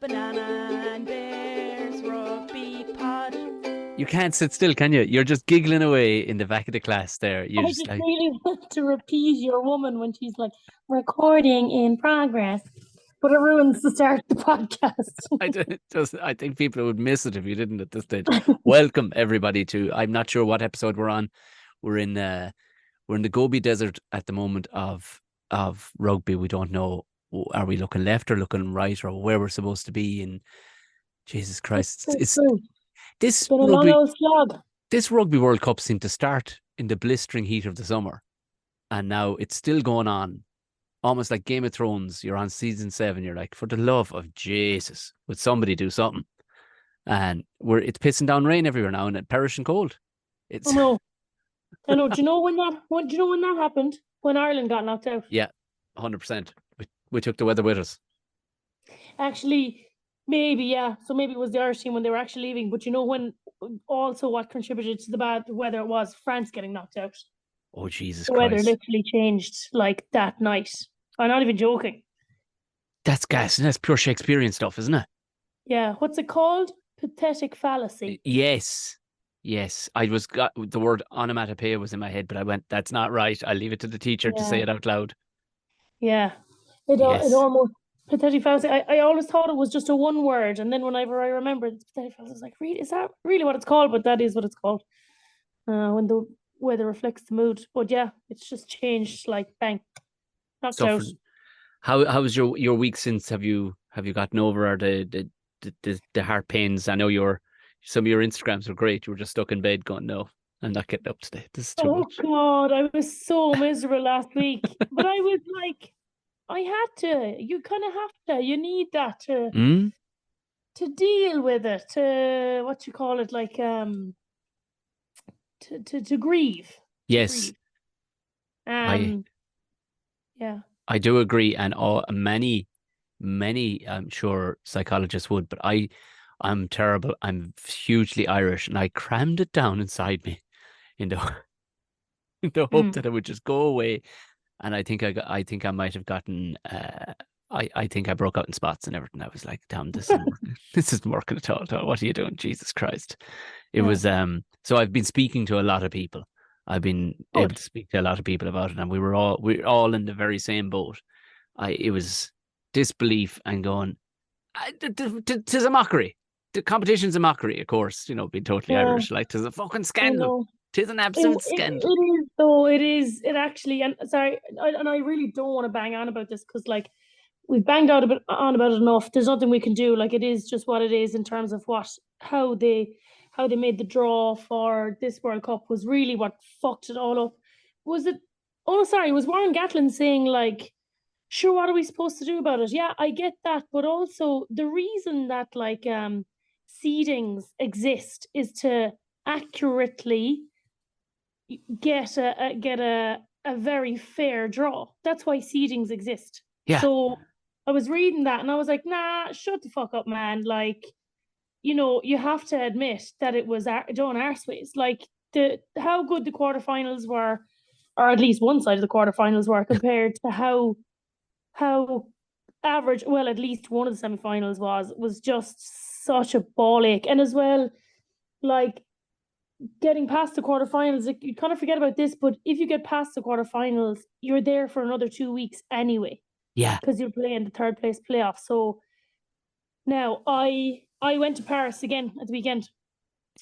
Banana and Bears Rugby Pod. You can't sit still, can you? You're just giggling away in the back of the class there. You're I just just like, really want to repeat your woman when she's like, recording in progress. But it ruins the start of the podcast. I think people would miss it if you didn't at this stage. Welcome everybody to, I'm not sure what episode we're on. We're in the Gobi Desert at the moment of rugby. We don't know, are we looking left or looking right or where we're supposed to be? And Jesus Christ, it's this been a rugby, long old slog. This Rugby World Cup seemed to start in the blistering heat of the summer, and now it's still going on. Almost like Game of Thrones, you're on season 7. You're like, for the love of Jesus, would somebody do something? And it's pissing down rain everywhere now, and it's perishing cold. It's I know. Do you know when that happened? When Ireland got knocked out? Yeah, 100%. We took the weather with us. Actually, maybe, yeah. So maybe it was the Irish team when they were actually leaving. But you know when also what contributed to the bad weather was France getting knocked out. Oh, Jesus the Christ. The weather literally changed like that night. I'm not even joking. That's gas. That's pure Shakespearean stuff, isn't it? Yeah. What's it called? Pathetic fallacy. Yes. The word onomatopoeia was in my head, but I went, that's not right. I'll leave it to the teacher to say it out loud. Yeah. It almost, pathetic fallacy. I always thought it was just a one word. And then whenever I remember it's pathetic fallacy, I was like, really, is that really what it's called? But that is what it's called. When the weather reflects the mood. But yeah, it's just changed like bang. Knocked out. How was your week since? Have you gotten over the heart pains? I know some of your Instagrams were great. You were just stuck in bed going, no, I'm not getting up today. This is too much. Oh God, I was so miserable last week. But I was like, I had to. You kind of have to. You need that to deal with it. To what you call it, like to grieve. Yes. Yeah. I do agree, and many, I'm sure psychologists would, but I'm terrible. I'm hugely Irish, and I crammed it down inside me in the hope that it would just go away. And I think I might have gotten. I think I broke out in spots and everything. I was like, "Damn, this isn't working at all. What are you doing, Jesus Christ?" It was So I've been speaking to a lot of people. I've been able to speak to a lot of people about it, and we're all in the very same boat. It was disbelief and going, "'Tis a mockery. The competition's a mockery, of course. Being totally Irish, like 'tis a fucking scandal. 'Tis an absolute scandal." It is, though. It is. It actually. And sorry, and I really don't want to bang on about this because, like, we've banged on about it enough. There's nothing we can do. Like, it is just what it is in terms of how they made the draw for this World Cup was really what fucked it all up. Was it? Oh, sorry. It was Warren Gatland saying, like, sure, what are we supposed to do about it? Yeah, I get that, but also the reason that like seedings exist is to accurately get a very fair draw. That's why seedings exist. Yeah. So I was reading that and I was like, nah, shut the fuck up, man. Like, you have to admit that it was done arseways. Like how good the quarterfinals were, or at least one side of the quarterfinals were, compared to how average, well, at least one of the semi-finals was just such a ball ache. And as well, like, getting past the quarterfinals, like, you kind of forget about this, but if you get past the quarterfinals, you're there for another 2 weeks anyway. Yeah. Because you're playing the third place playoff. So now I went to Paris again at the weekend.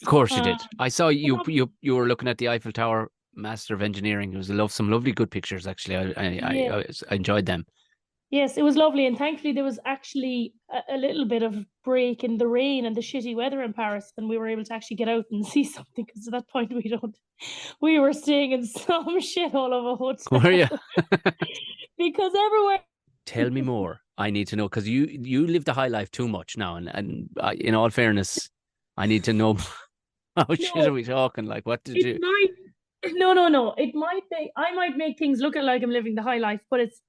Of course you did. I saw you were looking at the Eiffel Tower, Master of Engineering. It was some lovely good pictures, actually. I enjoyed them. Yes, it was lovely, and thankfully there was actually a little bit of break in the rain and the shitty weather in Paris, and we were able to actually get out and see something. Because at that point we were staying in some shithole of a hotel. Were you? Because everywhere. Tell me more. I need to know, because you live the high life too much now, and in all fairness, I need to know how shit are we talking? Like, what did you? No. It might be. I might make things look like I'm living the high life, but it's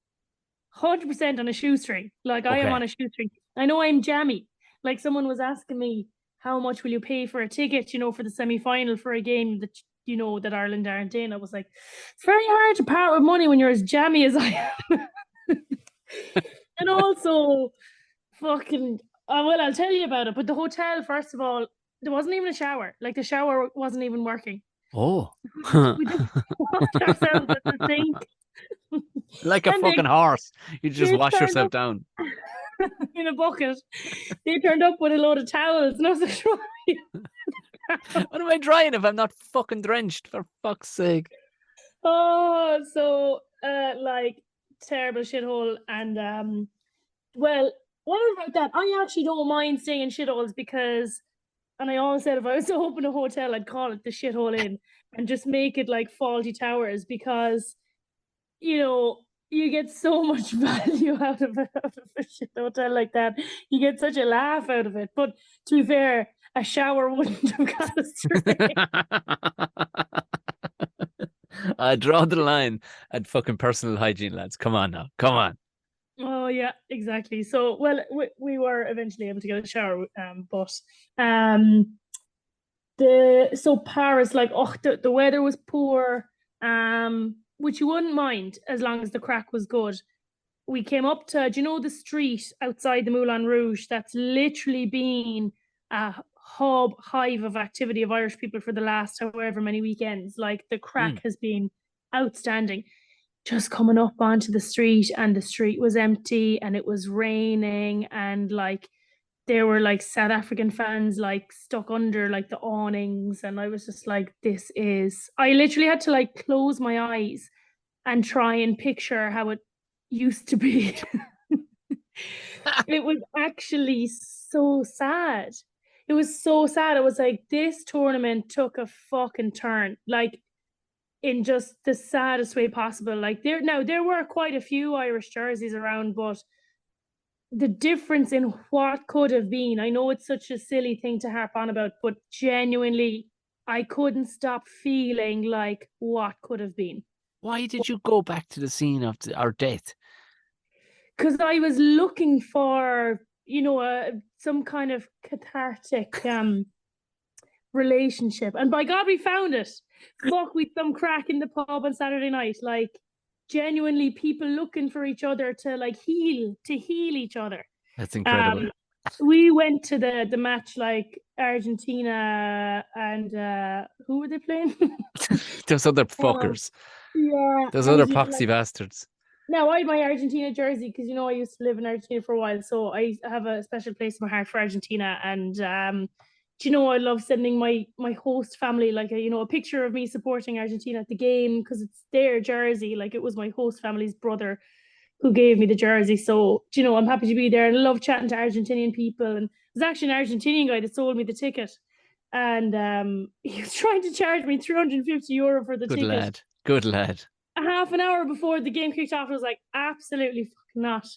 100% on a shoestring. Like, I am on a shoestring. I know I'm jammy. Like, someone was asking me, how much will you pay for a ticket, for the semi-final for a game that, that Ireland aren't in? I was like, it's very hard to part with money when you're as jammy as I am. And also, fucking, Oh, well, I'll tell you about it. But the hotel, first of all, there wasn't even a shower. Like the shower wasn't even working. Oh. We just washed ourselves at the sink. Like a And fucking horse. You just they wash turned yourself up down. in a bucket. They turned up with a load of towels, and I was like, What am I drying if I'm not fucking drenched, for fuck's sake? oh, so like terrible shithole. And well, what about that? I actually don't mind staying in shitholes because, and I always said if I was to open a hotel, I'd call it the shithole inn and just make it like Faulty Towers because you get so much value out of a shit hotel like that. You get such a laugh out of it. But to be fair, a shower wouldn't have got us through. I draw the line at fucking personal hygiene, lads. Come on now. Come on. Oh yeah, exactly. So well, we were eventually able to get a shower, but um, so Paris, like, oh, the weather was poor, which you wouldn't mind as long as the crack was good. We came up to, do you know the street outside the Moulin Rouge that's literally been a hive of activity of Irish people for the last however many weekends? Like the crack has been outstanding. Just coming up onto the street, and the street was empty and it was raining, and like there were like South African fans like stuck under like the awnings, and I was just like, I literally had to like close my eyes and try and picture how it used to be. It was actually so sad. It was so sad. It was like this tournament took a fucking turn, like in just the saddest way possible. Like there were quite a few Irish jerseys around, but the difference in what could have been, I know it's such a silly thing to harp on about, but genuinely, I couldn't stop feeling like what could have been. Why did you go back to the scene of our death? Because I was looking for, some kind of cathartic relationship, and by God, we found it. Fuck, with some crack in the pub on Saturday night, like genuinely people looking for each other to like heal each other. That's incredible. We went to the match, like Argentina and who were they playing? Those other fuckers. Yeah, Those other poxy bastards. Now I had my Argentina jersey because I used to live in Argentina for a while, so I have a special place in my heart for Argentina. And I love sending my host family like a picture of me supporting Argentina at the game because it's their jersey. Like it was my host family's brother who gave me the jersey. So I'm happy to be there, and I love chatting to Argentinian people. And there's actually an Argentinian guy that sold me the ticket, and he was trying to charge me €350 for the ticket. Good lad. A half an hour before the game kicked off, I was like, absolutely fucking not.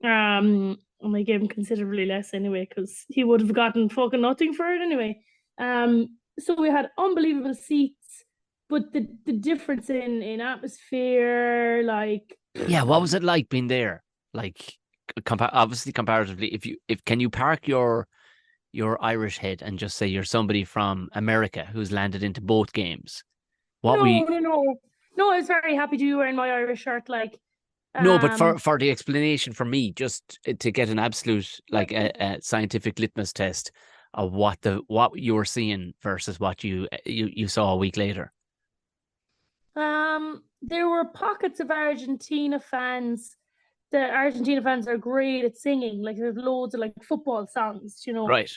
And I gave him considerably less anyway, because he would have gotten fucking nothing for it anyway. So we had unbelievable seats, but the difference in atmosphere, like, yeah, what was it like being there? Like, obviously comparatively, can you park your Irish head and just say you're somebody from America who's landed into both games? No, I was very happy to be wearing my Irish shirt. Like, no, but for the explanation for me, just to get an absolute like a scientific litmus test of what you were seeing versus what you saw a week later. There were pockets of Argentina fans. The Argentina fans are great at singing. Like there's loads of like football songs, Right.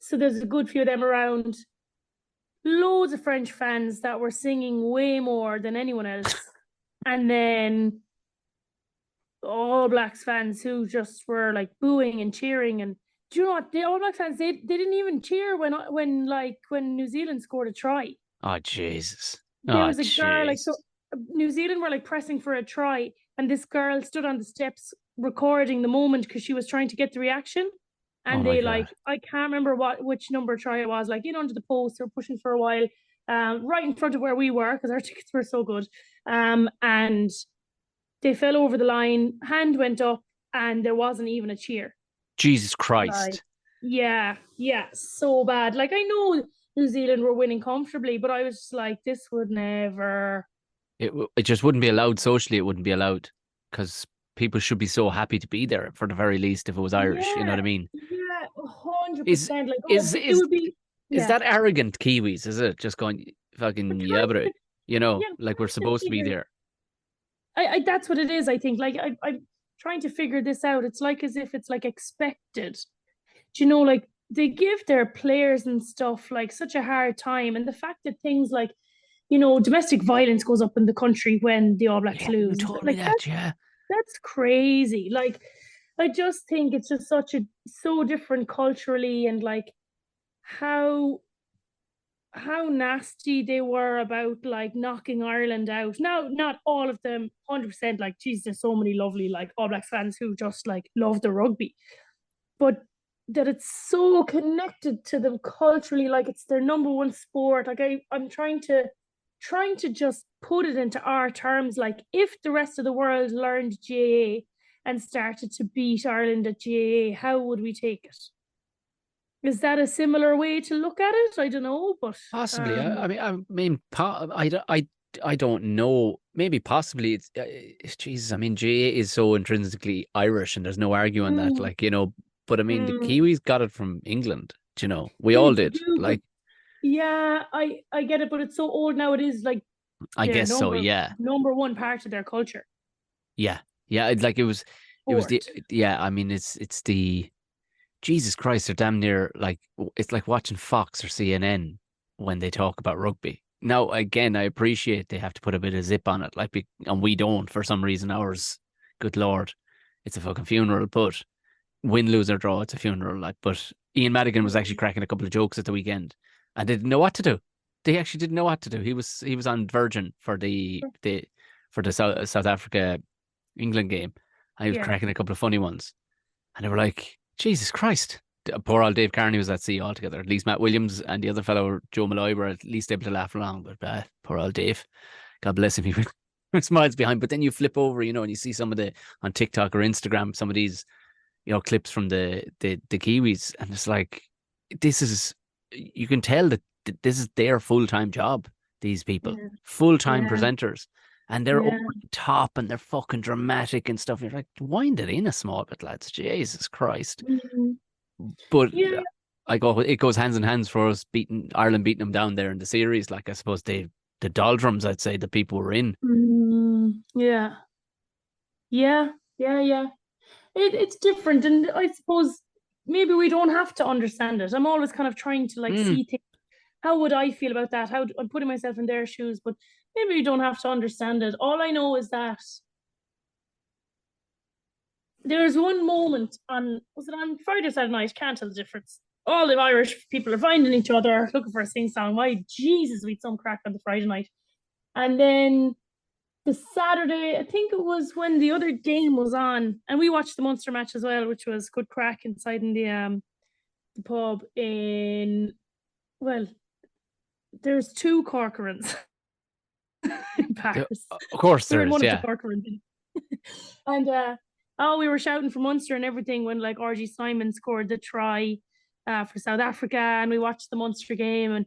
So there's a good few of them around. Loads of French fans that were singing way more than anyone else. And then All Blacks fans who just were like booing and cheering. And do you know what? The All Blacks fans, they didn't even cheer when New Zealand scored a try. Oh Jesus. There was a girl, like, so New Zealand were like pressing for a try, and this girl stood on the steps recording the moment because she was trying to get the reaction. And they like, I can't remember which number try it was, like under the post, they were pushing for a while, right in front of where we were because our tickets were so good. And they fell over the line, hand went up, and there wasn't even a cheer. Jesus Christ. Yeah, so bad. Like I know New Zealand were winning comfortably, but I was just like, this would never. It just wouldn't be allowed socially. It wouldn't be allowed because people should be so happy to be there for the very least if it was Irish. You know what I mean? Yeah, Is 100%. Like, is it is would be, is yeah. that arrogant Kiwis? Is it just going fucking We're yeah, trying but to, yeah, like we're trying to supposed to be figure. there? That's what it is. I think. Like, I'm trying to figure this out. It's like as if it's like expected. Do you know, like they give their players and stuff like such a hard time, and the fact that things like, domestic violence goes up in the country when the All Blacks Yeah, you lose, told me like that. Yeah, that's crazy. Like, I just think it's just so different culturally, and like how nasty they were about like knocking Ireland out. Now, not all of them, 100%. Like, geez, there's so many lovely like All Blacks fans who just like love the rugby, but that it's so connected to them culturally, like it's their number one sport. Like, I'm trying to just put it into our terms. Like, if the rest of the world learned GAA and started to beat Ireland at GAA, how would we take it? Is that a similar way to look at it? I don't know, but possibly. I don't know. Maybe possibly Jesus. I mean, GA is so intrinsically Irish, and there's no arguing that. mm, Like but I mean, the mm, Kiwis got it from England. We they all did. do, but Like, yeah, I get it, but it's so old now. It is like I their guess so. number Yeah, number one part of their culture. yeah, yeah. It was the Sport. yeah. I mean, it's the Jesus Christ. They're damn near like it's like watching Fox or CNN when they talk about rugby. Now, again, I appreciate they have to put a bit of zip on it, like, and we don't for some reason. Ours, good lord, it's a fucking funeral. But win, lose or draw, it's a funeral. Like, but Ian Madigan was actually cracking a couple of jokes at the weekend, and they didn't know what to do. They actually didn't know what to do. He was on Virgin for the South Africa England game, and he was Yeah. cracking a couple of funny ones, and they were like, Jesus Christ. Poor old Dave Carney was at sea altogether. At least Matt Williams and the other fellow, Joe Malloy, were at least able to laugh along. But poor old Dave, God bless him, he was miles behind. But then you flip over, and you see some of on TikTok or Instagram, some of these, clips from the Kiwis, and it's like, you can tell that this is their full-time job. These people, Yeah. full-time Yeah. presenters, and they're Yeah. over the top and they're fucking dramatic and stuff. You're like, wind it in a small bit, lads. Jesus Christ. Mm, But yeah. it goes hands in hands for us Ireland beating them down there in the series. Like, I suppose the doldrums, I'd say, the people were in. Yeah. Yeah. Yeah. Yeah. It's different, and I suppose maybe we don't have to understand it. I'm always kind of trying to like see things. How would I feel about that? I'm putting myself in their shoes, but maybe you don't have to understand it. All I know is that there's one moment was it on Friday or Saturday night? Can't tell the difference. All the Irish people are finding each other, looking for a sing song. Why, Jesus, we had some crack on the Friday night. And then the Saturday, I think it was when the other game was on, and we watched the Munster match as well, which was good crack inside in the pub in, well, there's two Corcorans in Paris. Of course We were there in is, one yeah. of the Corcorans. And we were shouting for Munster and everything when like RG Simon scored the try for South Africa, and we watched the Munster game, and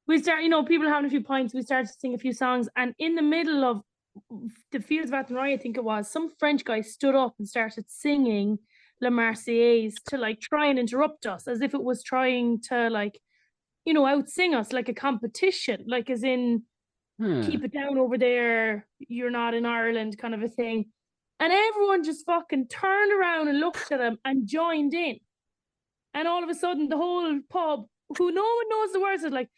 we start, people having a few pints, we started to sing a few songs, and in the middle of the Fields of Athenry, I think it was, some French guy stood up and started singing La Marseillaise to like try and interrupt us, as if it was trying to like, outsing us, like a competition, like as in keep it down over there, you're not in Ireland, kind of a thing. And everyone just fucking turned around and looked at him and joined in. And all of a sudden, the whole pub, who no one knows the words, is like,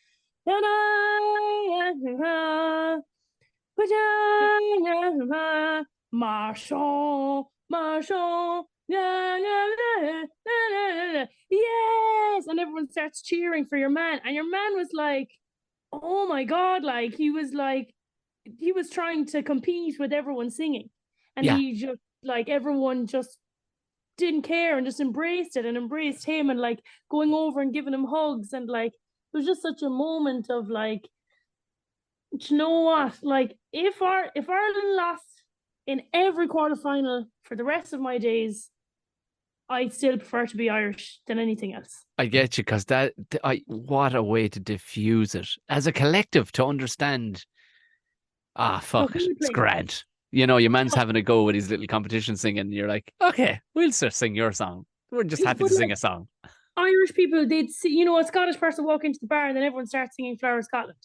Marchand, Marchand, yes, and everyone starts cheering for your man, and your man was like, oh my God, like he was trying to compete with everyone singing, and Yeah. he just like, everyone just didn't care and just embraced it and embraced him, and like going over and giving him hugs, and like it was just such a moment of like, do you know what? Like, if Ireland lost in every quarterfinal for the rest of my days, I'd still prefer to be Irish than anything else. I get you, because what a way to diffuse it as a collective, to understand. Fuck it, it's grand. Your man's having a go with his little competition singing. And you're like, okay, we'll just sing your song. We're just happy to sing a song. Irish people, they'd see, a Scottish person walk into the bar and then everyone starts singing Flower of Scotland.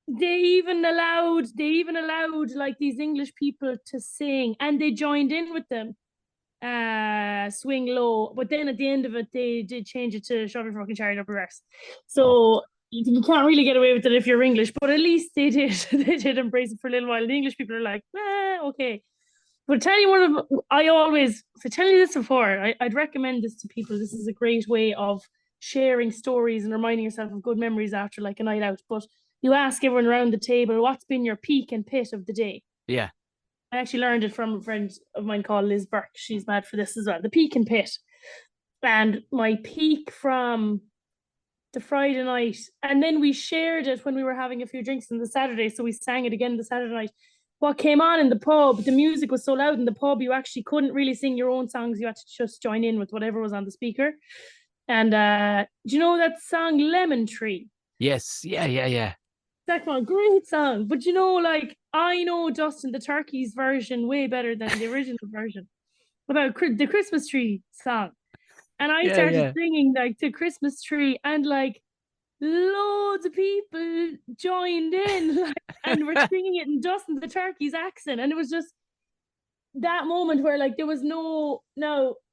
They even allowed like these English people to sing, and they joined in with them. Swing Low, but then at the end of it, they did change it to Shove Your Fucking Chariot Up Your Arse. So you can't really get away with it if you're English, but at least they did. They did embrace it for a little while. The English people are like, okay. But tell you tell you this before, I'd recommend this to people. This is a great way of sharing stories and reminding yourself of good memories after like a night out. But you ask everyone around the table, what's been your peak and pit of the day? Yeah. I actually learned it from a friend of mine called Liz Burke. She's mad for this as well. The peak and pit. And my peak from the Friday night, and then we shared it when we were having a few drinks on the Saturday. So we sang it again the Saturday night. What came on in the pub, the music was so loud in the pub, you actually couldn't really sing your own songs. You had to just join in with whatever was on the speaker. And do you know that song Lemon Tree? Yes. Yeah. That one, great song. But like, I know Dustin the Turkey's version way better than the original version about the Christmas tree song. And I started singing like the Christmas tree, and like loads of people joined in, and were singing it in Dustin the Turkey's accent. And it was just that moment where like there was no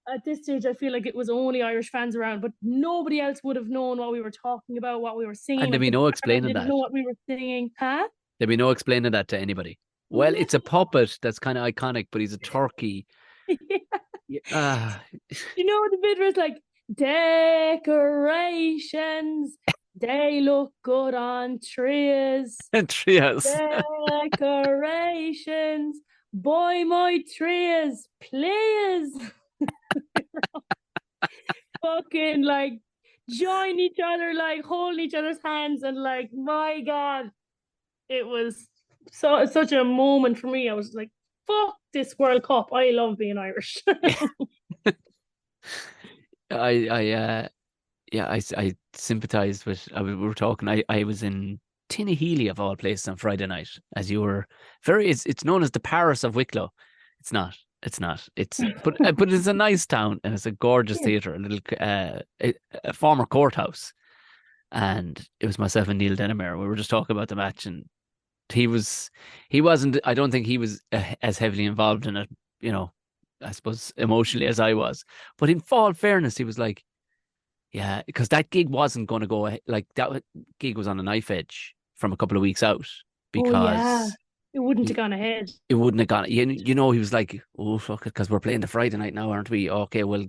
at this stage, I feel like it was only Irish fans around, but nobody else would have known what we were talking about, what we were singing. And there'd be no explaining that. Didn't know what we were singing, huh? There'd be no explaining that to anybody. Well, it's a puppet that's kind of iconic, but he's a turkey. The bit was like, decorations, they look good on trees. Decorations, boy, my trees, please. Fucking like join each other, like holding each other's hands, and like, my God, it was such a moment for me. I was like, fuck this World Cup. I love being Irish. I sympathized with. We were talking. I was in Tinnahealy of all places on Friday night, as you were It's known as the Paris of Wicklow. It's not. But it's a nice town, and it's a gorgeous theatre, a little a former courthouse. And it was myself and Neil Denemer. We were just talking about the match, and he wasn't. I don't think he was as heavily involved in it, I suppose emotionally as I was. But in full fairness, he was like, yeah, because that gig wasn't going to go ahead. Like, that gig was on a knife edge from a couple of weeks out, because it wouldn't have gone ahead. It wouldn't have gone. He was like, oh, fuck it, because we're playing the Friday night now, aren't we? Okay, well,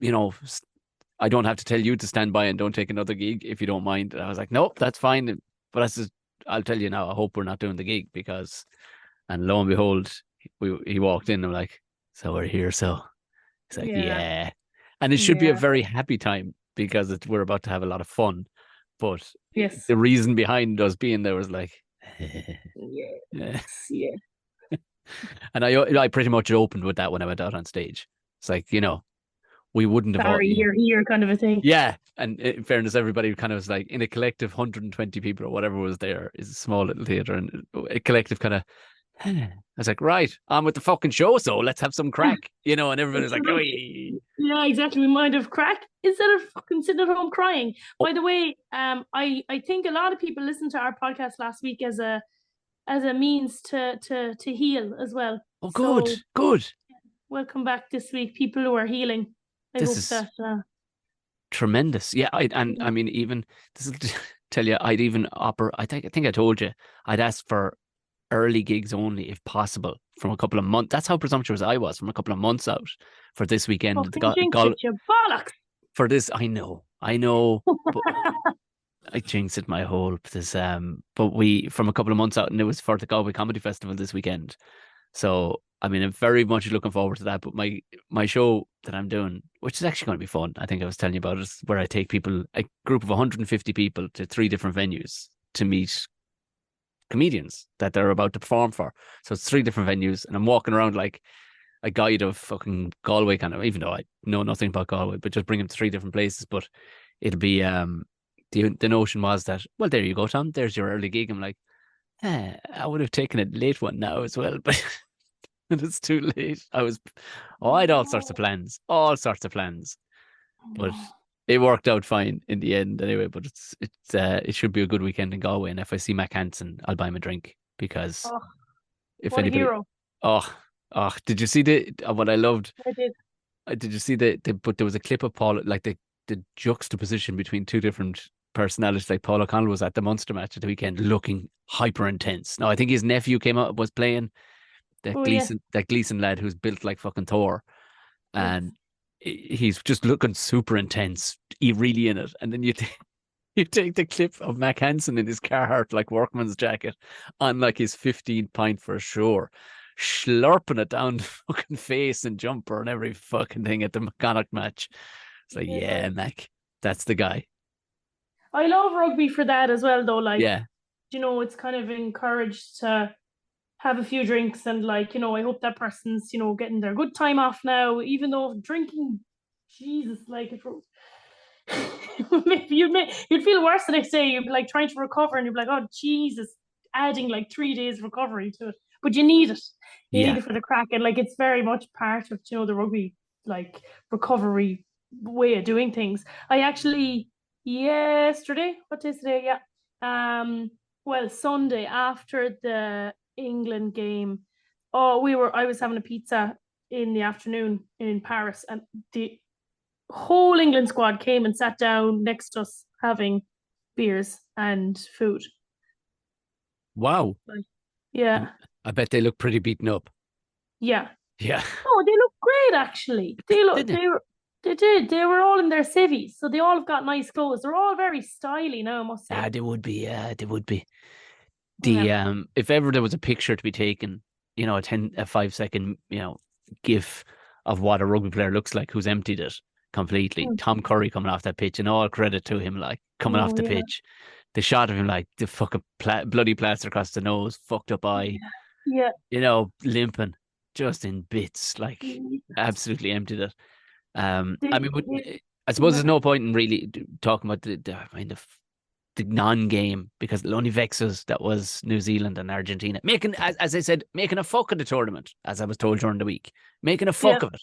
I don't have to tell you to stand by and don't take another gig if you don't mind. And I was like, nope, that's fine. But I'll tell you now, I hope we're not doing the gig, and lo and behold, he walked in, and I'm like, so we're here. So he's like, yeah. And it should be a very happy time, because we're about to have a lot of fun. But the reason behind us being there was like, yeah. And I pretty much opened with that when I went out on stage. It's like, we wouldn't have. Sorry, you're here, kind of a thing. Yeah, and in fairness, everybody kind of was like, in a collective 120 people or whatever was there, is a small little theatre, and a collective kind of. I was like, right, on with the fucking show, so let's have some crack, and everybody was like, oh, yeah, exactly. We might have crack instead of fucking sitting at home crying. By the way, I think a lot of people listened to our podcast last week as a means to heal as well. Oh, good. Welcome back this week, people who are healing. I hope that tremendous. Yeah, I mean, even this will tell you, I'd even I think I told you, I'd asked for early gigs only if possible from a couple of months. That's how presumptuous I was, from a couple of months out for this weekend. Bollocks. For this, I know. But I jinxed it my whole this. But we from a couple of months out, and it was for the Galway Comedy Festival this weekend. So I mean, I'm very much looking forward to that. But my show that I'm doing, which is actually going to be fun, I think I was telling you about it, is where I take a group of 150 people to 3 different venues to meet comedians that they're about to perform for. So it's 3 different venues, and I'm walking around like a guide of fucking Galway, kind of, even though I know nothing about Galway, but just bring them to 3 different places. But it'll be the notion was that, well, there you go, Tom, there's your early gig. I'm like, I would have taken a late one now as well, but it's too late. I had all sorts of plans, but it worked out fine in the end anyway. But it should be a good weekend in Galway, and if I see Mac Hansen, I'll buy him a drink because Oh, if what a anybody, hero. oh, did you see what I loved? I did. Did you see but there was a clip of Paul, like the juxtaposition between two different personalities. Like Paul O'Connell was at the Munster match at the weekend looking hyper intense. Now I think his nephew was playing Oh, yeah. That Gleason lad who's built like fucking Thor, Yes. and he's just looking super intense. He really in it, and then you take the clip of Mac Hansen in his Carhartt like workman's jacket on like his 15 pint for sure, slurping it down the fucking face and jumper and every fucking thing at the Connacht match. It's like, yeah, Mac, that's the guy. I love rugby for that as well, though. Like, Yeah, it's kind of encouraged to have a few drinks and, like, I hope that person's, getting their good time off now, even though drinking, Jesus, like, if you'd feel worse the next day. You'd be like trying to recover and you'd be like, oh, Jesus, adding like 3 days recovery to it. But you need it. You need yeah. it for the crack. And like, it's very much part of, the rugby, like, recovery way of doing things. I actually, yesterday, what day is today? Yeah. Well, Sunday after the England game, I was having a pizza in the afternoon in Paris, and the whole England squad came and sat down next to us having beers and food. Wow. Yeah. I bet they look pretty beaten up. Yeah. Yeah. Oh, they look great actually. Didn't They did. They were all in their civvies, so they all have got nice clothes. They're all very stylish now, I must say. They would be. Yeah, they would be. Yeah. If ever there was a picture to be taken, a 5-second, gif of what a rugby player looks like who's emptied it completely. Tom Curry coming off that pitch, and all credit to him, like coming off the pitch. The shot of him, like the fucking bloody plaster across the nose, fucked up eye. Yeah. Limping, just in bits, like absolutely emptied it. I mean, I suppose there's no point in really talking about the non-game because it only vexes that was New Zealand and Argentina making, as I said, making a fuck of the tournament, as I was told during the week, making a fuck of it.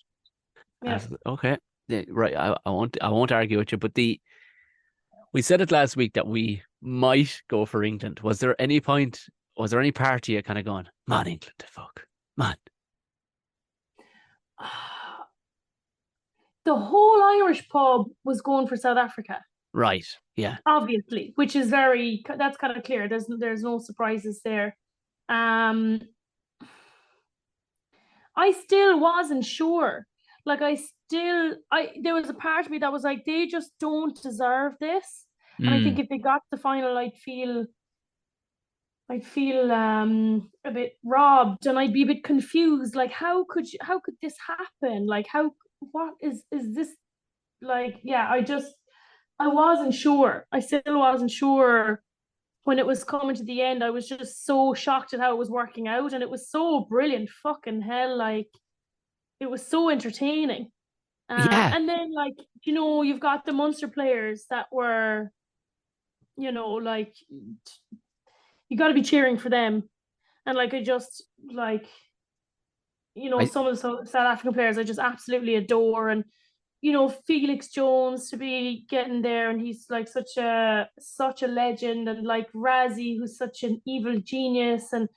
Yeah. Okay, right. I won't argue with you, but we said it last week that we might go for England. Was there any part of you kind of going, man, England, the fuck, man? The whole Irish pub was going for South Africa. Right. Yeah. Obviously, which is that's kind of clear. There's no surprises there. I still wasn't sure. Like, there was a part of me that was like, they just don't deserve this. And I think if they got to the final, I'd feel a bit robbed, and I'd be a bit confused. Like, how could this happen? Like, what is this? Like, yeah, I wasn't sure. I still wasn't sure when it was coming to the end. I was just so shocked at how it was working out, and it was so brilliant. Fucking hell, like, it was so entertaining. Yeah. And then, like, you've got the Munster players that were, like, you got to be cheering for them. And like, I just like, some of the South African players I just absolutely adore. And Felix Jones to be getting there, and he's like such a legend, and like Razzie, who's such an evil genius, and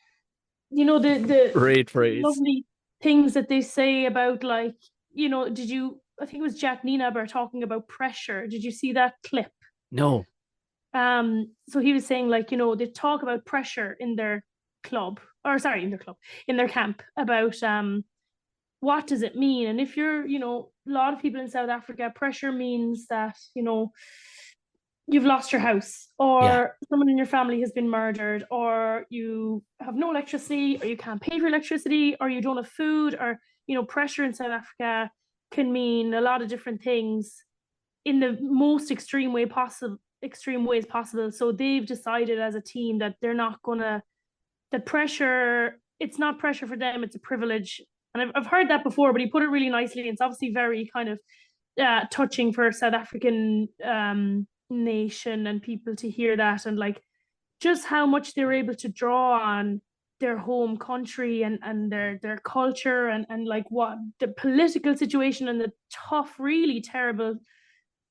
the great phrase, lovely things that they say about, like, I think it was Jack Nienaber talking about pressure. Did you see that clip? No. So he was saying, like, they talk about pressure in their camp, about what does it mean? And if you're, a lot of people in South Africa, pressure means that, you've lost your house, or someone in your family has been murdered, or you have no electricity, or you can't pay for electricity, or you don't have food, or, pressure in South Africa can mean a lot of different things in the most extreme ways possible. So they've decided as a team that they're not gonna, that pressure, it's not pressure for them, it's a privilege. And I've heard that before, but he put it really nicely. It's obviously very kind of touching for South African nation and people to hear that. And like, just how much they're able to draw on their home country and their culture and like what the political situation and the tough, really terrible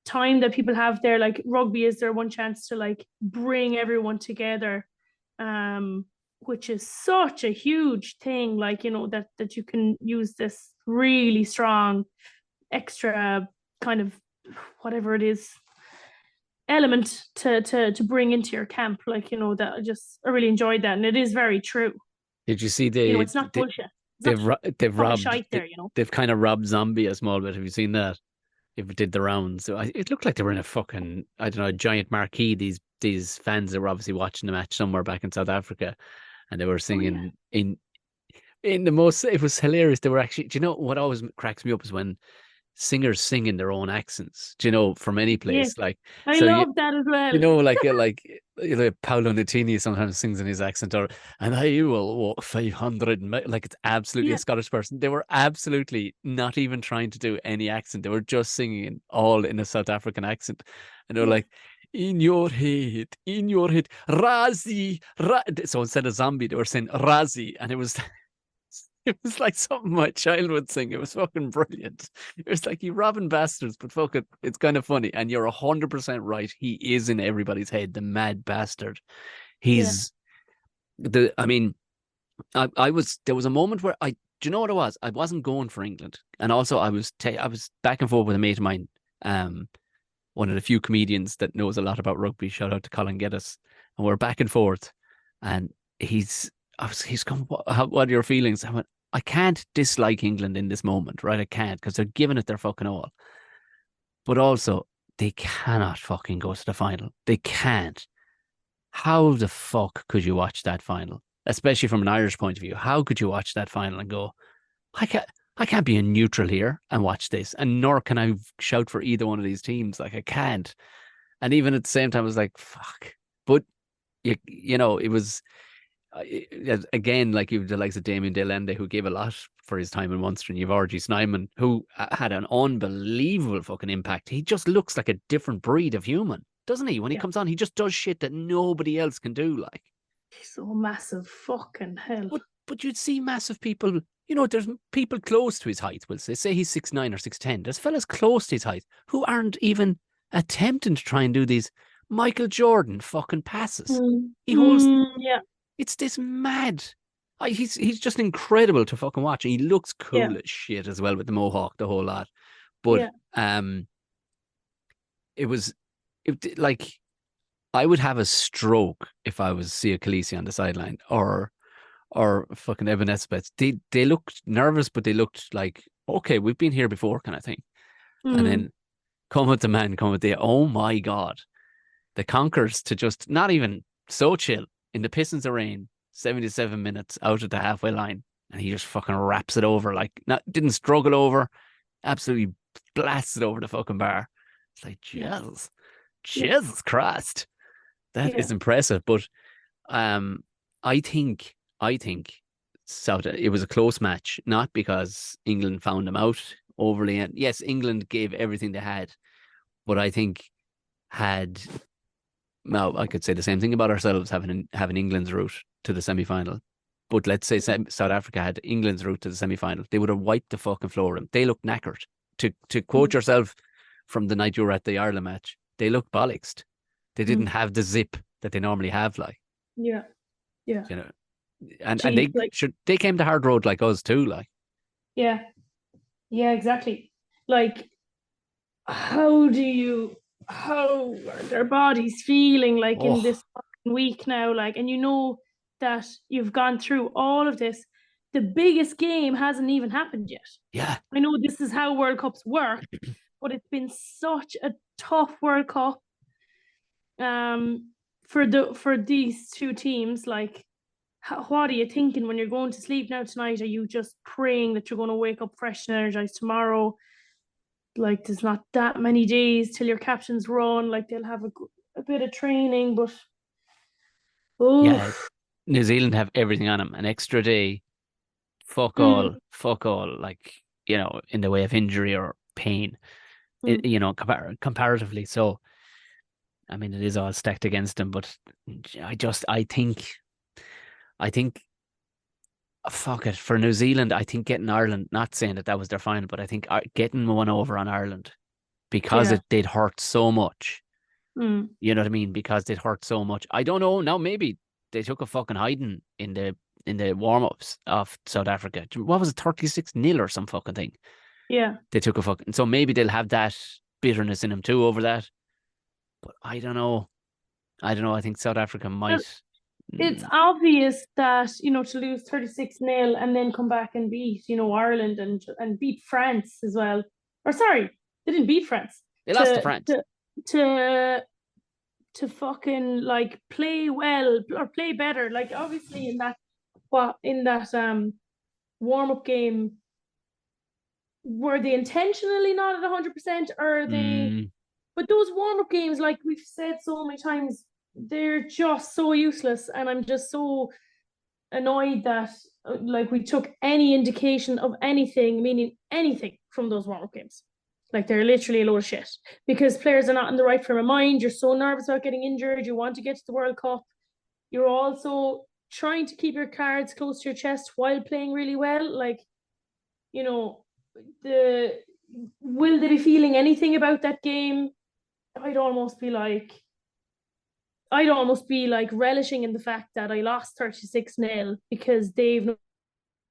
time that people have there. Like rugby is their one chance to like bring everyone together, which is such a huge thing. Like, you know, that you can use this really strong extra kind of whatever it is element to bring into your camp. Like, you know, that I really enjoyed that, and it is very true. Did you see You know, it's not bullshit. It's not they've full of robbed shite there, you know. they've kind of robbed Zombie a small bit. Have you seen that? If it did the rounds, so it looked like they were in a fucking, I don't know, a giant marquee. These fans that were obviously watching the match somewhere back in South Africa, and they were singing in the most. It was hilarious. They were actually. Do you know what always cracks me up is when singers sing in their own accents. Do you know, from any place? Yes, Like, I so love that as well. you know, like you know, Paolo Nutini sometimes sings in his accent, or and I will walk 500, like it's absolutely Yeah. a Scottish person. They were absolutely not even trying to do any accent. They were just singing all in a South African accent, and they were like, in your head, Razi, so instead of Zombie, they were saying Razi, and it was. It was like something my child would sing. It was fucking brilliant. It was like, you robbing bastards, but fuck it, it's kind of funny. And you're 100% right. He is in everybody's head, the mad bastard. He's I mean, there was a moment where do you know what it was? I wasn't going for England. And also I was back and forth with a mate of mine, one of the few comedians that knows a lot about rugby. Shout out to Colin Geddes. And we're back and forth. And he's going, what are your feelings? I went, I can't dislike England in this moment, right? I can't, because they're giving it their fucking all. But also, they cannot fucking go to the final. They can't. How the fuck could you watch that final? Especially from an Irish point of view. How could you watch that final and go, I can't be a neutral here and watch this, and nor can I shout for either one of these teams. Like, I can't. And even at the same time, I was like, fuck. But you know, it was. Again, like you've the likes of Damien Delende, who gave a lot for his time in Munster, and you've R.G. Snyman, who had an unbelievable fucking impact. He just looks like a different breed of human, doesn't he? When he comes on, he just does shit that nobody else can do. Like, he's so massive, fucking hell. But you'd see massive people. You know, there's people close to his height. Will say he's 6'9" or 6'10". There's fellas close to his height who aren't even attempting to try and do these Michael Jordan fucking passes. He holds. It's this mad. He's just incredible to fucking watch. And he looks cool as shit as well with the mohawk, the whole lot. But it like, I would have a stroke if I was Sia Khaleesi on the sideline, or fucking Evan Esbeth. They looked nervous, but they looked like, okay, we've been here before, kind of thing. And then come with the oh my God, the Conquers to just not even so chill. In the pissings of rain, 77 minutes out at the halfway line, and he just fucking wraps it over, like, didn't struggle over, absolutely blasts it over the fucking bar. It's like, Jesus Christ, that is impressive. But I think it was a close match, not because England found them out overly, and yes, England gave everything they had, but I think now, I could say the same thing about ourselves, having England's route to the semi-final. But let's say South Africa had England's route to the semi-final. They would have wiped the fucking floor of them. They looked knackered. To quote yourself from the night you were at the Ireland match, they looked bollocksed. They didn't have the zip that they normally have, like. Yeah. You know, and they came to hard road like us too, like. Yeah, exactly. Like, how are their bodies feeling like in this week now? Like, and you know that you've gone through all of this. The biggest game hasn't even happened yet. Yeah. I know this is how World Cups work, but it's been such a tough World Cup for these two teams. Like, what are you thinking when you're going to sleep now tonight? Are you just praying that you're going to wake up fresh and energized tomorrow? Like, there's not that many days till your captain's run. Like, they'll have a bit of training, but New Zealand have everything on them. An extra day, fuck all. Like, you know, in the way of injury or pain, you know, comparatively. So I mean, it is all stacked against them, but I think, fuck it, for New Zealand, I think getting Ireland, not saying that was their final, but I think getting one over on Ireland because Yeah. they'd hurt so much. Mm. You know what I mean? Because they'd hurt so much. I don't know now. Maybe they took a fucking hiding in the warm ups of South Africa. What was it, 36-0 or some fucking thing? Yeah. They took a fucking. So maybe they'll have that bitterness in them too over that. But I don't know. I don't know. I think South Africa might. It's obvious that, you know, to lose 36-0 and then come back and beat, you know, Ireland and beat France as well. Or sorry, they didn't beat France. They lost to France. To fucking like play well or play better. Like obviously in that warm-up game, were they intentionally not at 100%, or they but those warm-up games, like we've said so many times, they're just so useless, and I'm just so annoyed that like we took any indication of anything, meaning anything, from those warm-up games. Like they're literally a load of shit because players are not in the right frame of mind. You're so nervous about getting injured. You want to get to the World Cup. You're also trying to keep your cards close to your chest while playing really well. Like, you know, will they be feeling anything about that game? I'd almost be like relishing in the fact that I lost 36-0 because they've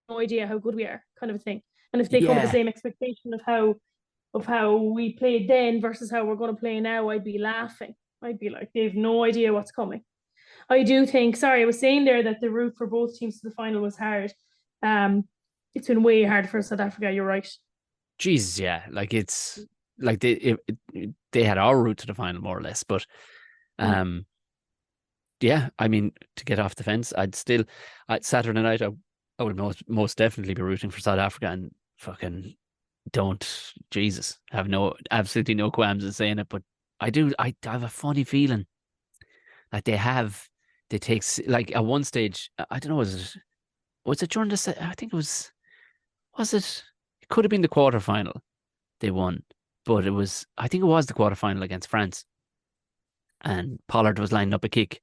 no idea how good we are, kind of a thing. And if they come with the same expectation of how we played then versus how we're going to play now, I'd be laughing. I'd be like, they've no idea what's coming. I do think, sorry, I was saying there that the route for both teams to the final was hard. It's been way hard for South Africa, you're right. Jesus, yeah. Like it's like they had our route to the final more or less, but yeah, I mean, to get off the fence, Saturday night I would most definitely be rooting for South Africa, and fucking have absolutely no qualms in saying it, but I have a funny feeling that they take, like at one stage, I don't know, was it during the, I think it was it could have been the quarterfinal they won, but I think it was the quarterfinal against France, and Pollard was lining up a kick.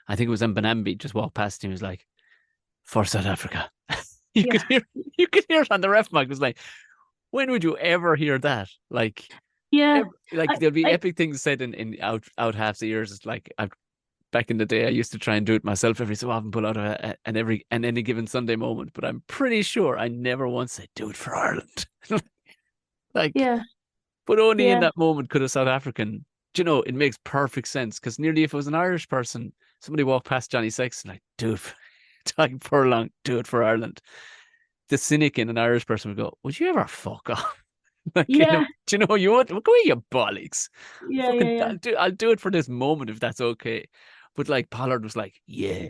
I think it was Mbanambi just walked past him. He was like, for South Africa. You could hear it on the ref mic. It was like, when would you ever hear that? Like, yeah, there'll be epic things said in out half the years. It's like, back in the day, I used to try and do it myself every so often, pull out an any given Sunday moment. But I'm pretty sure I never once said, do it for Ireland. Like, yeah. But only in that moment could a South African, you know, it makes perfect sense, because nearly if it was an Irish person, somebody walked past Johnny Sexton, like, do it, Tadhg Furlong, do it for Ireland. The cynic in an Irish person would go, would you ever fuck off? Like, do you know you want? Go away, you bollocks. I'll do it for this moment if that's okay. But like Pollard was like, yeah.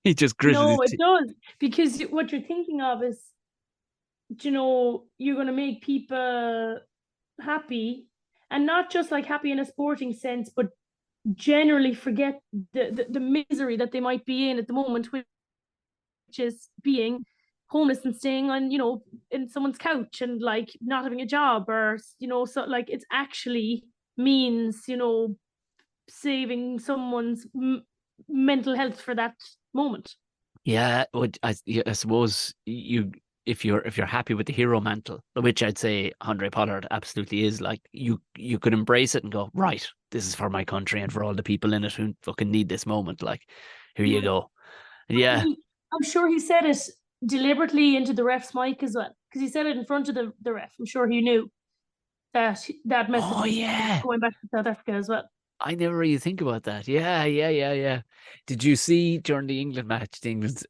He just gritted his teeth. No, it does. Because what you're thinking of is, you know, you're going to make people happy, and not just like happy in a sporting sense, but generally forget the misery that they might be in at the moment, which is being homeless and staying on, you know, in someone's couch and like not having a job, or, you know, so like it's actually means, you know, saving someone's mental health for that moment. Yeah, I suppose if you're happy with the hero mantle, which I'd say Andre Pollard absolutely is, like you could embrace it and go, right, this is for my country and for all the people in it who fucking need this moment. Like, here you go. Yeah, I'm sure he said it deliberately into the ref's mic as well, because he said it in front of the ref. I'm sure he knew that message was going back to South Africa as well. I never really think about that. Yeah. Did you see during the England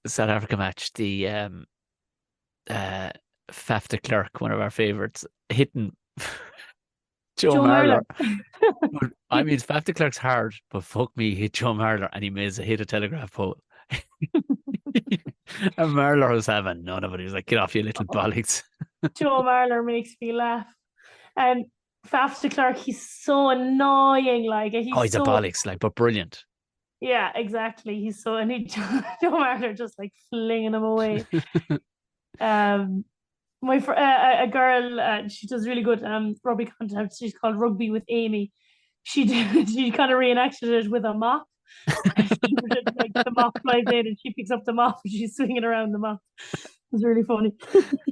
South Africa match, the Faf de Klerk, one of our favourites, hitting Joe Marler? I mean, Faf de Klerk's hard, but fuck me, he hit Joe Marler and he hit a telegraph pole. And Marler was having none of it. He was like, get off, you little bollocks. Joe Marler makes me laugh. And Faf de Klerk, he's so annoying. Like, he's a bollocks, like, but brilliant. Yeah, exactly. He's so, and Joe Marler just like flinging him away. A girl, she does really good rugby content. She's called Rugby with Amy. she did. She kind of reenacted it with a mop. Like the mop flies in, and she picks up the mop, and she's swinging around the mop. It's really funny.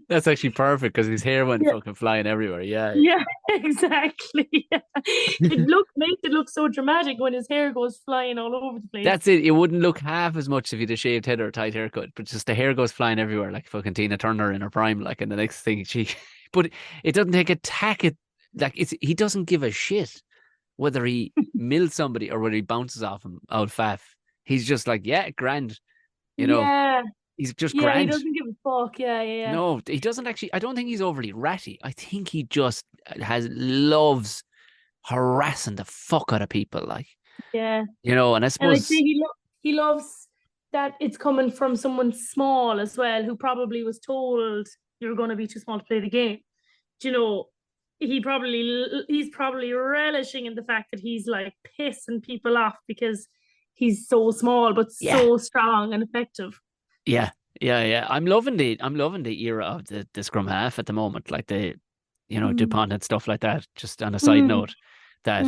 That's actually perfect because his hair went Yeah. fucking flying everywhere. Yeah. Yeah, exactly. Yeah. Makes it look so dramatic when his hair goes flying all over the place. That's it. It wouldn't look half as much if you had a shaved head or a tight haircut, but just the hair goes flying everywhere like fucking Tina Turner in her prime. Like, and the next thing but it doesn't take a tack. He doesn't give a shit whether he mills somebody or whether he bounces off him out faff. He's just like, yeah, grand. Yeah, He's just yeah, he grand. doesn't give a fuck. Yeah, yeah, yeah. No, he doesn't actually. I don't think he's overly ratty. I think he just loves harassing the fuck out of people. Like, Yeah. and I And I'd suppose, say he loves that it's coming from someone small as well, who probably was told you're going to be too small to play the game. Do you know, he's probably relishing in the fact that he's like pissing people off because he's so small but so strong and effective. yeah. I'm loving the era of the scrum half at the moment, like the, DuPont and stuff like that. Just on a side note, that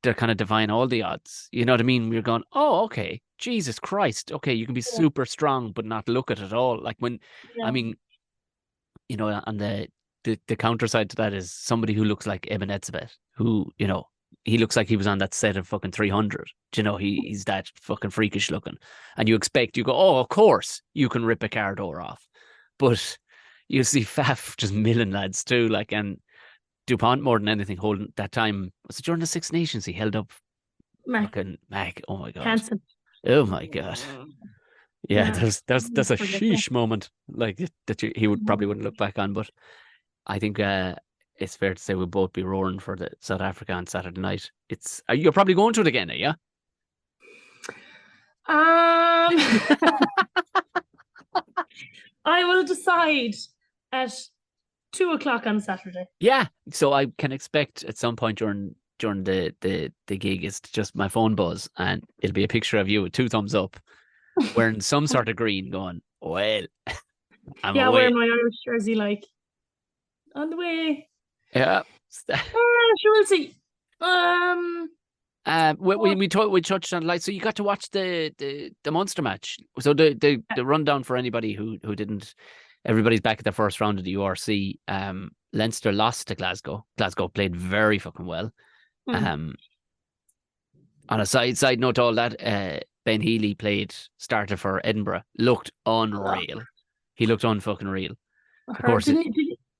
they're kind of defying all the odds. You know what I mean? We're going, oh, okay, Jesus Christ, okay, you can be super strong but not look it at all. Like when, I mean, on the counter side to that is somebody who looks like Eben Etzebeth, who, he looks like he was on that set of fucking 300. He's that fucking freakish looking. And you go, oh, of course you can rip a car door off. But you see Faf just milling lads too. Like, and DuPont more than anything holding that time. Was it during the Six Nations he held up fucking Mac? Oh my God. Hansen. Oh my God. Yeah, that's a sheesh moment. Like that he would probably wouldn't look back on. But I think it's fair to say we'll both be roaring for the South Africa on Saturday night. You're probably going to it again, are you? I will decide at 2:00 on Saturday. Yeah, so I can expect at some point during the gig is just my phone buzz and it'll be a picture of you with 2 thumbs up, wearing some sort of green, going, well, I'm away. Wearing my Irish jersey, like on the way. Yeah. Sure, we'll see. We touched on, like, so you got to watch the Munster match. So the rundown for anybody who didn't, everybody's back at the first round of the URC. Leinster lost to Glasgow. Glasgow played very fucking well. On a side note to all that, Ben Healy started for Edinburgh. Looked unreal. He looked unfucking real. Of course,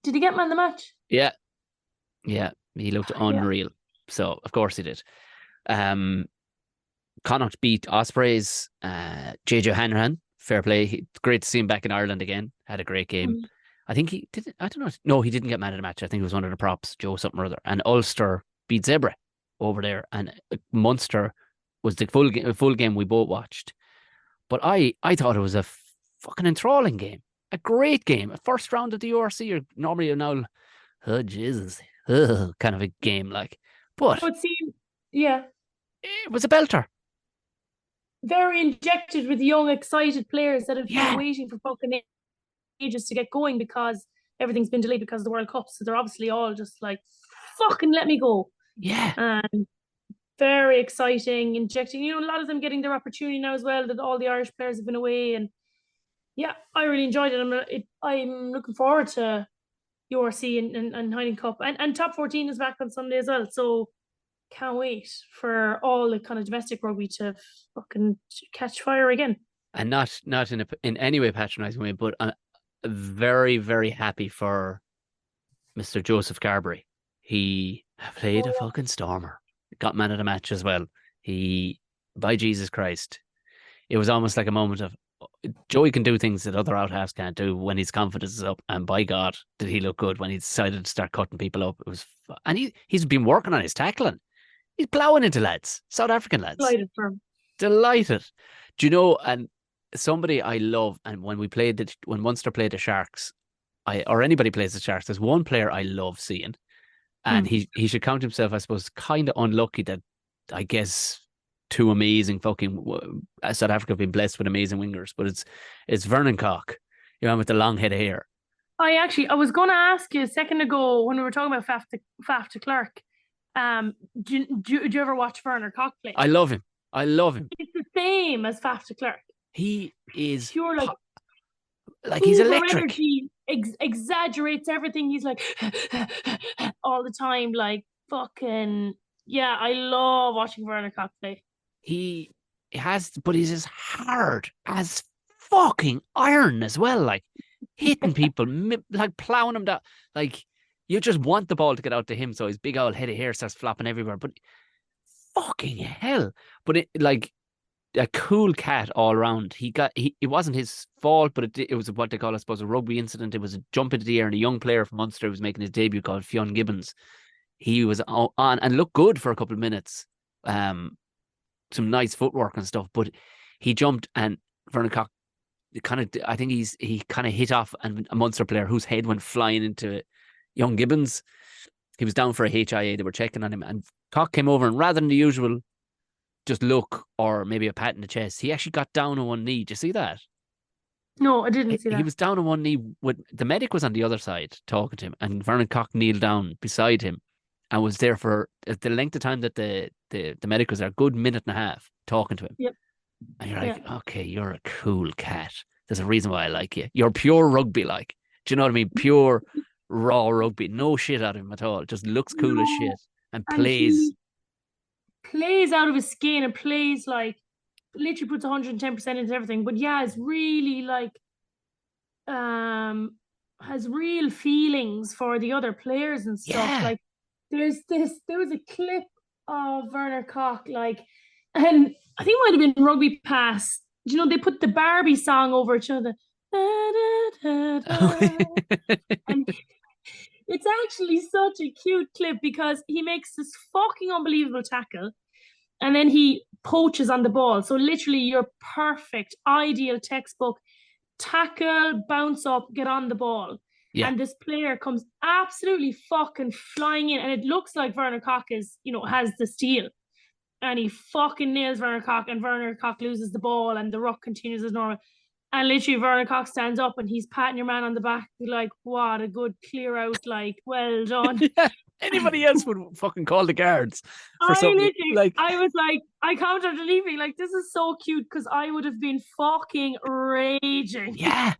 did he get man of the match? Yeah, he looked unreal. So of course he did. Connacht beat Ospreys. JJ Hanrahan, fair play. Great to see him back in Ireland again. Had a great game. I think he did. I don't know. No, he didn't get man of the match. I think it was one of the props, Joe something or other. And Ulster beat Zebra over there. And Munster was the full game we both watched. But I thought it was a fucking enthralling game. A great game. A first round of the URC, or normally an old, oh Jesus, kind of a game like. But it was a belter. Very injected with young, excited players that have been waiting for fucking ages to get going because everything's been delayed because of the World Cup. So they're obviously all just like, fucking let me go. Yeah. And very exciting, injecting, a lot of them getting their opportunity now as well, that all the Irish players have been away. And yeah, I really enjoyed it. I'm looking forward to URC and Heineken Cup. And Top 14 is back on Sunday as well. So can't wait for all the kind of domestic rugby to fucking catch fire again. And not in any way patronising way, but I'm very, very happy for Mr. Joseph Carberry. He played a fucking stormer. Got man of the match as well. By Jesus Christ, it was almost like a moment of, Joey can do things that other out halves can't do when his confidence is up. And by God, did he look good when he decided to start cutting people up. It was, and he's been working on his tackling. He's ploughing into lads, South African lads. Delighted for him. Delighted. Do you know, and somebody I love, and when Munster played the Sharks, or anybody plays the Sharks, there's one player I love seeing. And he should count himself, I suppose, kind of unlucky that, I guess, 2 amazing fucking South Africa have been blessed with amazing wingers, but it's Vernon Cock, with the long head of hair. I was going to ask you a second ago when we were talking about Faf to Clark. Do you ever watch Werner Cock play? I love him. I love him. It's the same as Faf de Klerk. He is Pure like he's uber electric. energy, exaggerates everything. He's like all the time, like fucking yeah. I love watching Werner Cock play. He has, but he's as hard as fucking iron as well. Like hitting people, like plowing them down. Like you just want the ball to get out to him, so his big old head of hair starts flopping everywhere. But fucking hell! But like a cool cat all around. It wasn't his fault, but it was what they call, I suppose, a rugby incident. It was a jump into the air, and a young player from Munster was making his debut called Fionn Gibbons. He was on and looked good for a couple of minutes. Some nice footwork and stuff, but he jumped and Werner Cock I think he kind of hit off a Munster player whose head went flying into young Gibbons. He was down for a HIA. They were checking on him, and Cock came over, and rather than the usual just look or maybe a pat in the chest, he actually got down on one knee. Did you see that? No, I didn't see that. He was down on one knee. The medic was on the other side talking to him, and Werner Cock kneeled down beside him and was there for the length of time that the medic was there, a good minute and a half talking to him. Yep. And you're like, okay, you're a cool cat. There's a reason why I like you. You're pure rugby, like. Do you know what I mean? Pure raw rugby. No shit out of him at all. Just looks cool as shit and plays. Plays out of his skin and plays like literally puts 110% into everything. But yeah, it's really like has real feelings for the other players and stuff. Yeah. Like there was a clip of Werner Cock, like, and I think it might have been Rugby Pass. You know, they put the Barbie song over each other. And it's actually such a cute clip because he makes this fucking unbelievable tackle and then he poaches on the ball. So literally your perfect, ideal textbook tackle, bounce up, get on the ball. Yeah. And this player comes absolutely fucking flying in, and it looks like Werner Cock has the steal. And he fucking nails Werner Cock, and Werner Cock loses the ball, and the ruck continues as normal. And literally Werner Cock stands up and he's patting your man on the back, like, what a good clear out, like, well done. Yeah. Anybody else would fucking call the guards for something. I was like, I commented underneath me, like, this is so cute because I would have been fucking raging. Yeah.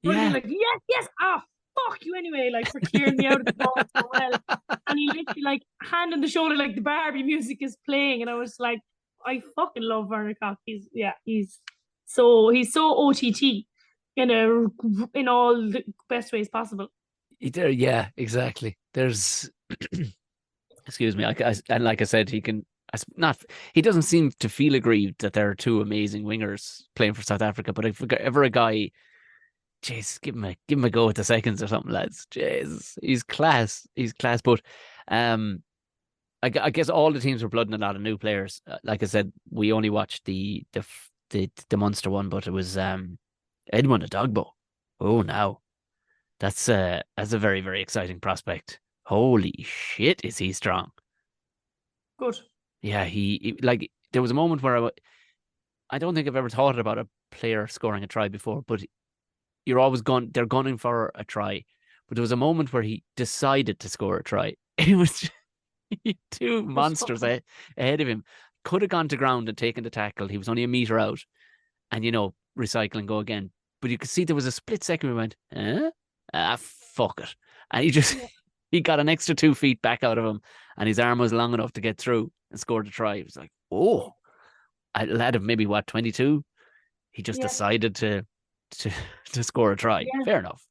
Yeah. Like, yes, fuck you anyway, like, for clearing me out of the ball so well. And he literally, like, hand on the shoulder, like the Barbie music is playing, and I was like, I fucking love Werner Cock. He's so OTT in all the best ways possible. Yeah, exactly. There's excuse me, and like I said, he doesn't seem to feel aggrieved that there are two amazing wingers playing for South Africa, but if ever a guy, jeez, give him a go at the seconds or something, lads. Jeez, he's class. But I guess all the teams were blooding a lot of new players. Like I said, we only watched the Munster one, but it was Edmund Adogbo. Oh, now that's a very, very exciting prospect. Holy shit, is he strong? Good. Yeah, he like there was a moment where I don't think I've ever thought about a player scoring a try before, but you're always they're gunning for a try. But there was a moment where he decided to score a try. It was two monsters ahead of him. Could have gone to ground and taken the tackle. He was only a meter out and, recycle and go again. But you could see there was a split second where we went, fuck it. And he got an extra 2 feet back out of him and his arm was long enough to get through and scored a try. It was like, oh, a lad of maybe 22. He just decided to score a try. Yeah. Fair enough.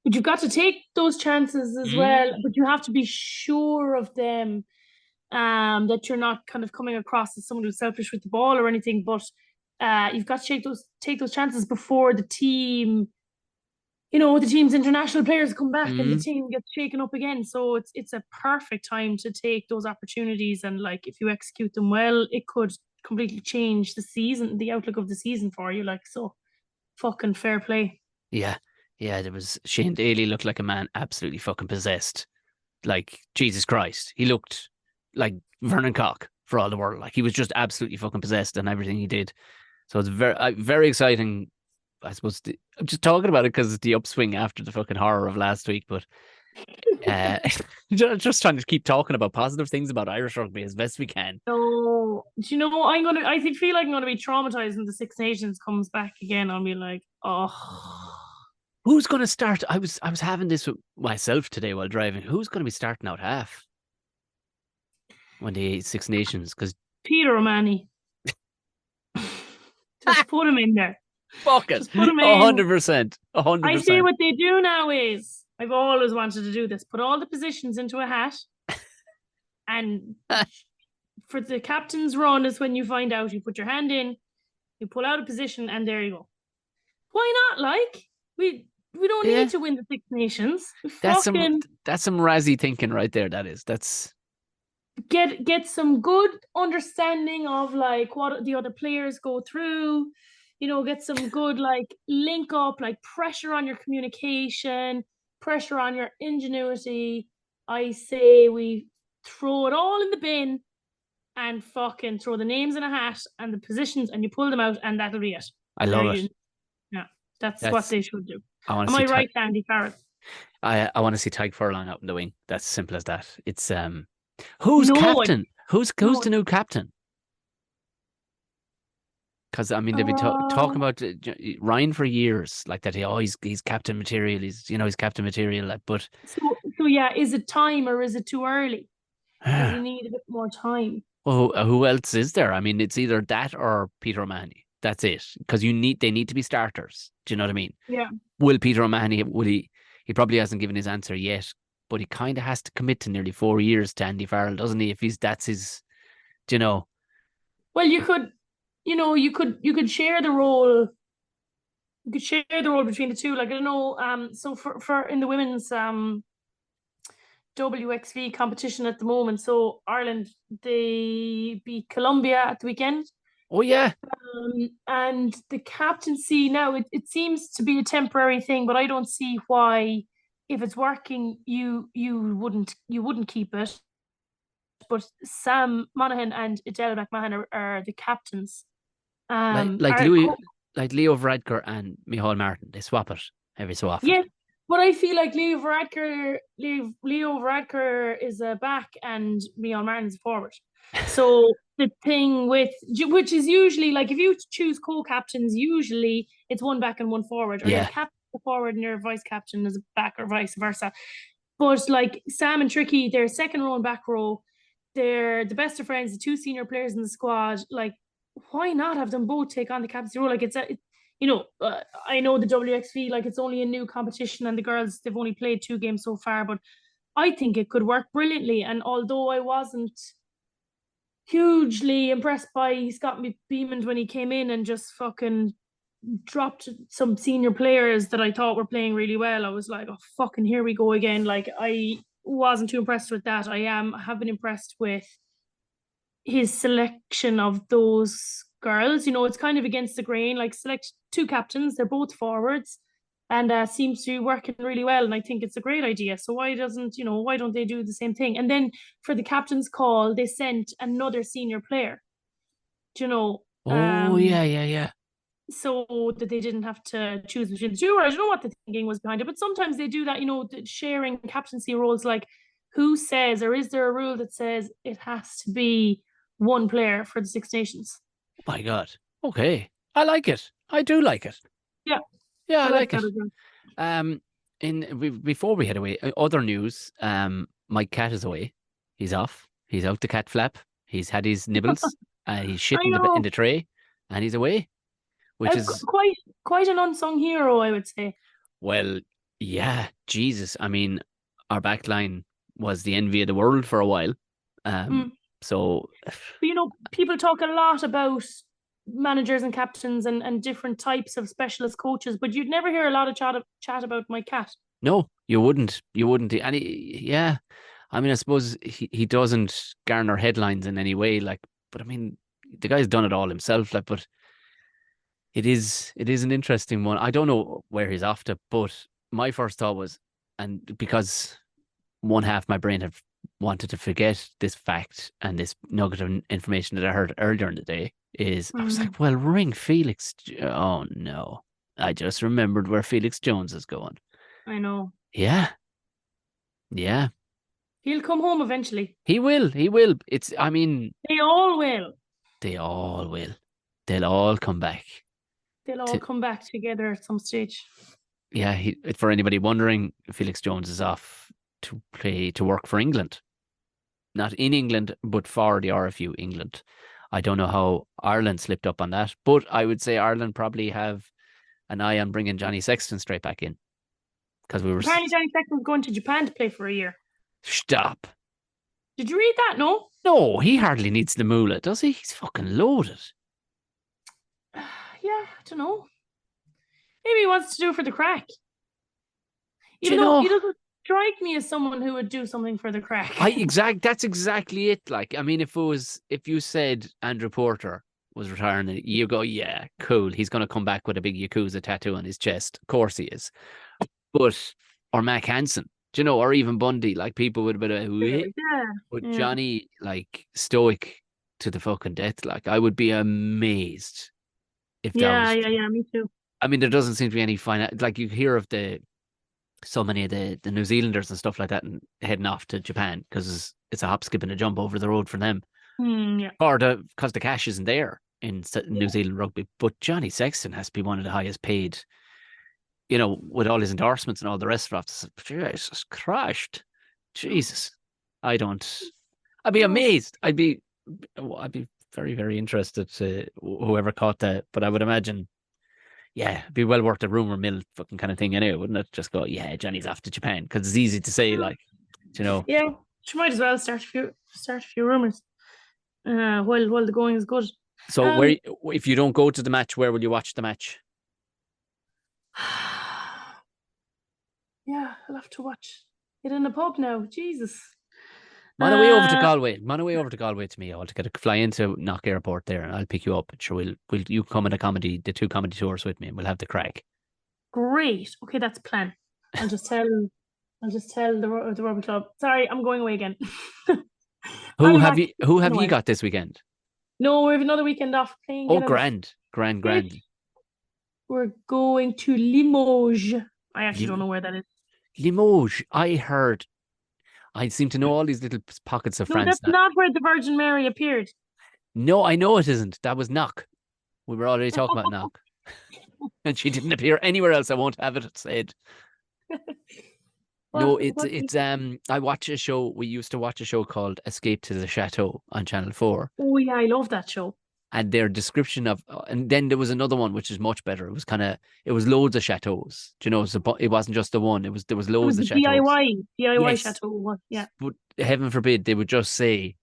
But you've got to take those chances as well, but you have to be sure of them, that you're not kind of coming across as someone who's selfish with the ball or anything, but you've got to take those chances before the team, the team's international players come back and the team gets shaken up again. So it's a perfect time to take those opportunities, and like if you execute them well, it could completely change the outlook of the season for you. Like, so fucking fair play. Yeah, there was Shane Daly looked like a man absolutely fucking possessed. Like, Jesus Christ. He looked like Vernon Cock for all the world. Like, he was just absolutely fucking possessed in everything he did. So it's very, very exciting. I suppose I'm just talking about it because it's the upswing after the fucking horror of last week. But Just trying to keep talking about positive things about Irish rugby as best we can. So, do you know, feel like I'm gonna be traumatized when the Six Nations comes back again. I'll be like, oh. Who's going to start? I was having this with myself today while driving. Who's going to be starting out half when the Six Nations? Because Peter O'Mahony. Just put him in there. Fuck it. 100%. 100%. I say what they do now is, I've always wanted to do this, put all the positions into a hat, and for the captain's run is when you find out, you put your hand in, you pull out a position, and there you go. Why not? Like, we don't need to win the Six Nations. That's some Razzie thinking right there. That's get some good understanding of like what the other players go through. You know, get some good like link up, like pressure on your communication, pressure on your ingenuity. I say we throw it all in the bin and fucking throw the names in a hat and the positions, and you pull them out, and that'll be it. I love it. Yeah, that's what they should do. Am I right, Andy Farrell? I want to see Tyke Furlong out in the wing. That's simple as that. It's who's captain? Who's the new captain? Because I mean they've been talking about Ryan for years, like that. He's captain material. He's captain material. Like, but so yeah, is it time or is it too early? Does he need a bit more time? Well, who else is there? I mean, it's either that or Peter O'Mahony. That's it. Because they need to be starters. Do you know what I mean? Yeah. Will Peter O'Mahony? He probably hasn't given his answer yet, but he kind of has to commit to nearly 4 years to Andy Farrell, doesn't he? If that's his, you know. Well, you could share the role. You could share the role between the two. Like, I don't know. So for in the women's WXV competition at the moment, so Ireland, they beat Colombia at the weekend. Oh yeah. And the captaincy now, it seems to be a temporary thing, but I don't see why, if it's working, you wouldn't keep it. But Sam Monaghan and Adele McMahon are the captains. Like Leo Varadkar and Micheál Martin, they swap it every so often. Yeah, but I feel like Leo Varadkar is a back and Micheál Martin's a forward. So the thing which is usually like, if you choose co-captains, usually it's one back and one forward, or you're captain a forward and your vice captain is a back, or vice versa. But like Sam and Tricky, they're second row and back row. They're the best of friends, the two senior players in the squad. Like, why not have them both take on the captaincy role? Like, I know the WXV, like, it's only a new competition, and the girls, they've only played 2 games so far, but I think it could work brilliantly. And although I wasn't hugely impressed by Scott Beamond when he came in and just fucking dropped some senior players that I thought were playing really well, I was like, oh, fucking here we go again. Like, I wasn't too impressed with that. I have been impressed with his selection of those girls. You know, it's kind of against the grain, like select 2 captains, they're both forwards, and seems to be working really well, and I think it's a great idea. So why don't they do the same thing? And then for the captain's call, they sent another senior player, yeah, so that they didn't have to choose between the 2. Or I don't know what the thinking was behind it, but sometimes they do that, sharing captaincy roles. Like, who says, or is there a rule that says it has to be one player for the Six Nations? Oh my God. Okay. I like it. I do like it. Yeah, I like it. Before we head away, other news, my cat is away. He's off. He's out the cat flap. He's had his nibbles. He's shit in the tray, and he's away, which is quite an unsung hero, I would say. Well, yeah, Jesus. I mean, our back line was the envy of the world for a while. So, but, people talk a lot about managers and captains and different types of specialist coaches, but you'd never hear a lot of chat about my cat. No, you wouldn't. And I mean, I suppose he doesn't garner headlines in any way, like, but I mean, the guy's done it all himself, like, but it is an interesting one. I don't know where he's off to, but my first thought was, and because one half my brain had wanted to forget this fact and this nugget of information that I heard earlier in the day, is I was like, well, ring Felix. Oh no, I just remembered where Felix Jones is going. I know. Yeah. Yeah, He'll come home eventually. he will. He will. I mean, They all will. they all will. They'll all come back. They'll all To, come back together at some stage. yeah, for anybody wondering, Felix Jones is off to work for England. Not in England, but for the RFU England. I don't know how Ireland slipped up on that, but I would say Ireland probably have an eye on bringing Johnny Sexton straight back in. Because we were... Apparently Johnny Sexton's going to Japan to play for a year. Stop. Did you read that? No? No, he hardly needs the moolah, does he? He's fucking loaded. Yeah, I don't know. Maybe he wants to do it for the crack. Even though he doesn't strike me as someone who would do something for the crack. That's exactly it. Like, I mean, if you said Andrew Porter was retiring, you go, yeah, cool. He's going to come back with a big Yakuza tattoo on his chest. Of course he is. Or Mac Hansen, or even Bundy, like people would have been but Johnny, like, stoic to the fucking death. Like, I would be amazed if that was... Yeah, me too. I mean, there doesn't seem to be any like you hear of so many of the New Zealanders and stuff like that and heading off to Japan because it's a hop, skip, and a jump over the road for them. Yeah. Or because the cash isn't there in New Zealand rugby. But Johnny Sexton has to be one of the highest paid, with all his endorsements and all the rest of it. Jesus Christ. Jesus. I'd be amazed. I'd be very, very interested to whoever caught that. But I would imagine, yeah, it'd be well worth the rumor mill fucking kind of thing anyway, wouldn't it? Just go, yeah, Johnny's off to Japan, because it's easy to say, like, Yeah, she might as well start a few rumors while the going is good. So if you don't go to the match, where will you watch the match? Yeah, I'll have to watch it in a pub now. Jesus. Man away over to Galway. Man away over to Galway to me. I'll get to fly into Knock Airport there, and I'll pick you up. And sure, will you come on the 2 comedy tours with me, and we'll have the crack. Great. Okay, that's a plan. I'll just tell the rugby club. Sorry, I'm going away again. Who have you got this weekend? No, we have another weekend off playing. Oh, grand. We're going to Limoges. I actually don't know where that is. Limoges. I seem to know all these little pockets of France. No, that's not where the Virgin Mary appeared. No, I know it isn't. That was Knock. We were already talking about Knock. And she didn't appear anywhere else. I won't have it said. No, it's I watch a show. We used to watch a show called Escape to the Chateau on Channel 4. Oh yeah, I love that show. And their description of, and then there was another one which is much better. It was loads of chateaus. So it wasn't just the one. There was loads of chateaus. DIY yes. chateau. Yeah. But heaven forbid they would just say,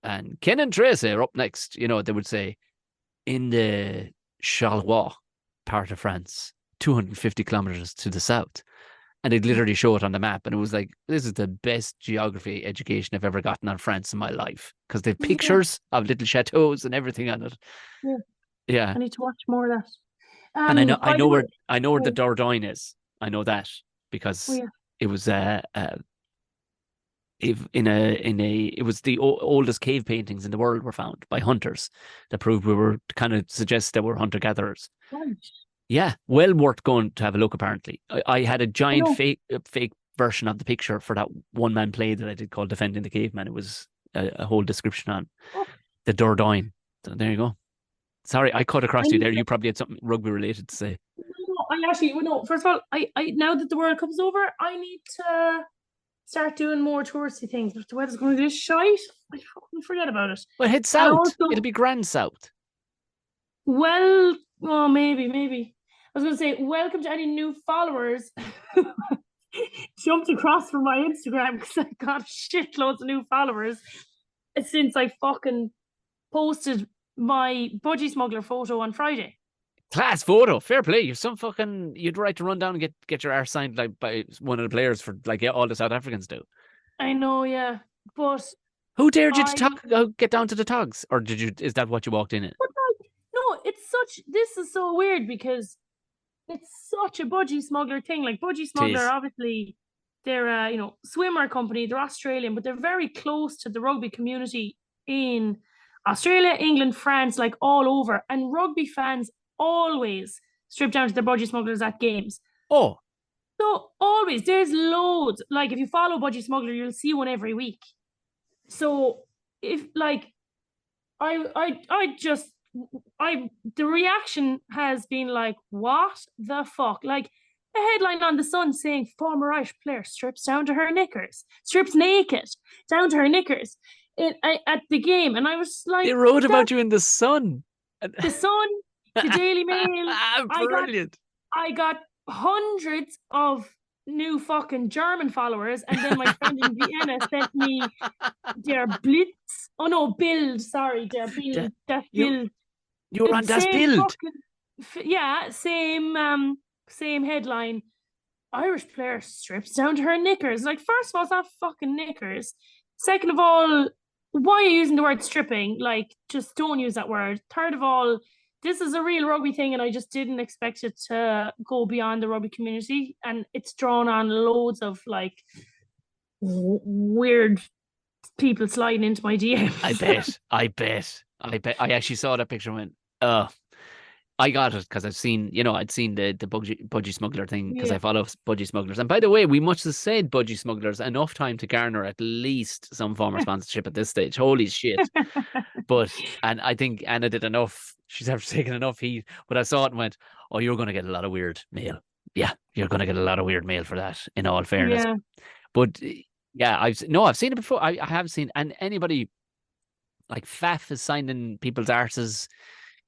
and Ken and Tracy are up next. They would say, in the Charleroi part of France, 250 kilometers to the south. And they'd literally show it on the map. And it was like, this is the best geography education I've ever gotten on France in my life. Because they've pictures of little chateaus and everything on it. Yeah. I need to watch more of that. And I know where the Dordogne is. I know that because it was it was the oldest cave paintings in the world were found by hunters that proved we were kind of suggests that we're hunter-gatherers. Right. Yeah, well worth going to have a look, apparently. I had a giant fake version of the picture for that one-man play that I did called Defending the Caveman. It was a whole description on the Dordogne. So there you go. Sorry, I cut across you there. You probably had something rugby-related to say. No, first of all, I now that the World Cup's over, I need to start doing more touristy things. But the weather's going to be shite. I fucking forget about it. Well, head south. It'll be grand south. Well, maybe. I was going to say, welcome to any new followers. Jumped across from my Instagram because I got shitloads of new followers since I fucking posted my budgie smuggler photo on Friday. Class photo, fair play. You'd right to run down and get your arse signed like by one of the players for like all the South Africans do. I know, yeah, but who dared you to get down to the togs, or did you? Is that what you walked in it? No, this is so weird because it's such a budgie smuggler thing. Like budgie smuggler, obviously, they're a swimmer company. They're Australian, but they're very close to the rugby community in Australia, England, France, like all over. And rugby fans always strip down to their budgie smugglers at games. Oh, So always, there's loads. Like if you follow Budgie Smuggler, you'll see one every week. So if like, the reaction has been like, what the fuck? Like a headline on the Sun saying former Irish player strips down to her knickers, strips naked down to her knickers at the game, and I was like, They wrote about you in the Sun. the Sun, the Daily Mail. Brilliant. I got hundreds of new fucking German followers, and then my friend in Vienna sent me their Blitz. Oh no, Bild. Sorry, their Bild. That Bild. You were on Das Bild. Same headline. Irish player strips down to her knickers. Like, first of all, it's not fucking knickers. Second of all, why are you using the word stripping? Like, just don't use that word. Third of all, this is a real rugby thing, and I just didn't expect it to go beyond the rugby community. And it's drawn on loads of like weird people sliding into my DM. I bet. I actually saw that picture and went, oh. I got it because I'd seen the Budgie Smuggler thing because I follow Budgie Smugglers. And by the way, we must have said Budgie Smugglers enough time to garner at least some form of sponsorship at this stage. Holy shit. And I think Anna did enough. She's ever taken enough heat. But I saw it and went, oh, you're going to get a lot of weird mail. Yeah, you're going to get a lot of weird mail for that, in all fairness. Yeah. But yeah, I've seen it before. I have seen, and anybody like Faf is signing people's arses.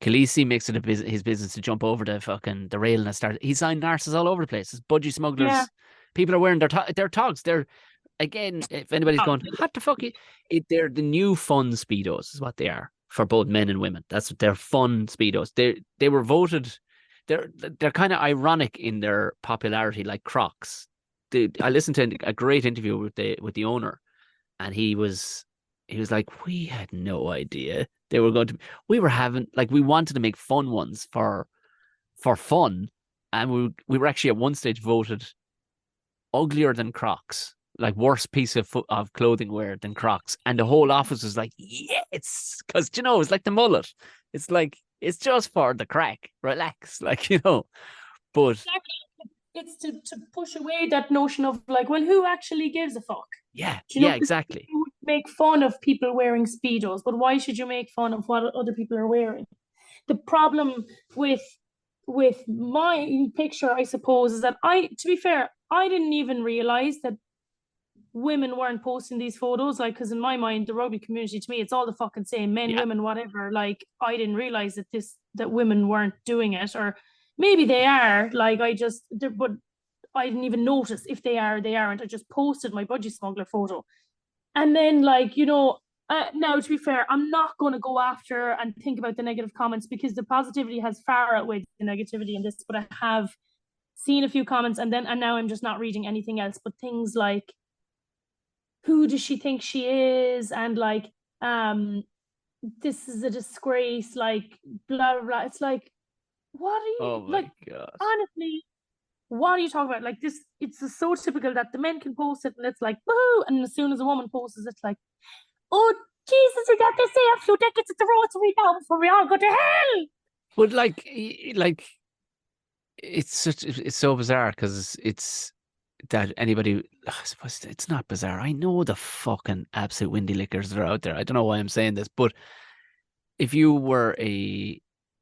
Khaleesi makes it his business to jump over the rail and start. He's signed arses all over the place. It's Budgie Smugglers. Yeah. People are wearing their togs. They're, again, if anybody's going, what the fuck? They're the new fun Speedos is what they are for both men and women. That's what they're, fun Speedos. They were voted. They're kind of ironic in their popularity, like Crocs. I listened to a great interview with the owner, and he was like, we had no idea they were going to. We wanted to make fun ones for fun, and we were actually at one stage voted uglier than Crocs, like worst piece of clothing wear than Crocs, and the whole office was like, yes, because it's like the mullet. It's like, it's just for the crack, relax, like, but. Exactly. It's to push away that notion of like, well, who actually gives a fuck? Yeah, exactly. You make fun of people wearing Speedos, but why should you make fun of what other people are wearing? The problem with my picture, I suppose, is that to be fair, I didn't even realize that women weren't posting these photos. Like, because in my mind, the rugby community, to me, it's all the fucking same, men, women, whatever. Like, I didn't realize that women weren't doing it, or maybe they are. Like, but I didn't even notice if they are, they aren't. I just posted my Budgie Smuggler photo. And then, like, now, to be fair, I'm not going to go after and think about the negative comments, because the positivity has far outweighed the negativity in this. But I have seen a few comments, and now I'm just not reading anything else. But things like, who does she think she is? And like, this is a disgrace, like, blah, blah, blah. It's like, what are you, God. Honestly, what are you talking about? Like, this, it's so typical that the men can post it and it's like, woohoo, and as soon as a woman posts it, it's like, oh, Jesus, we got to say a few decades at the road to read out before we all go to hell. But like it's so bizarre, because it's that anybody, I suppose it's not bizarre. I know the fucking absolute windy lickers that are out there. I don't know why I'm saying this, but if you were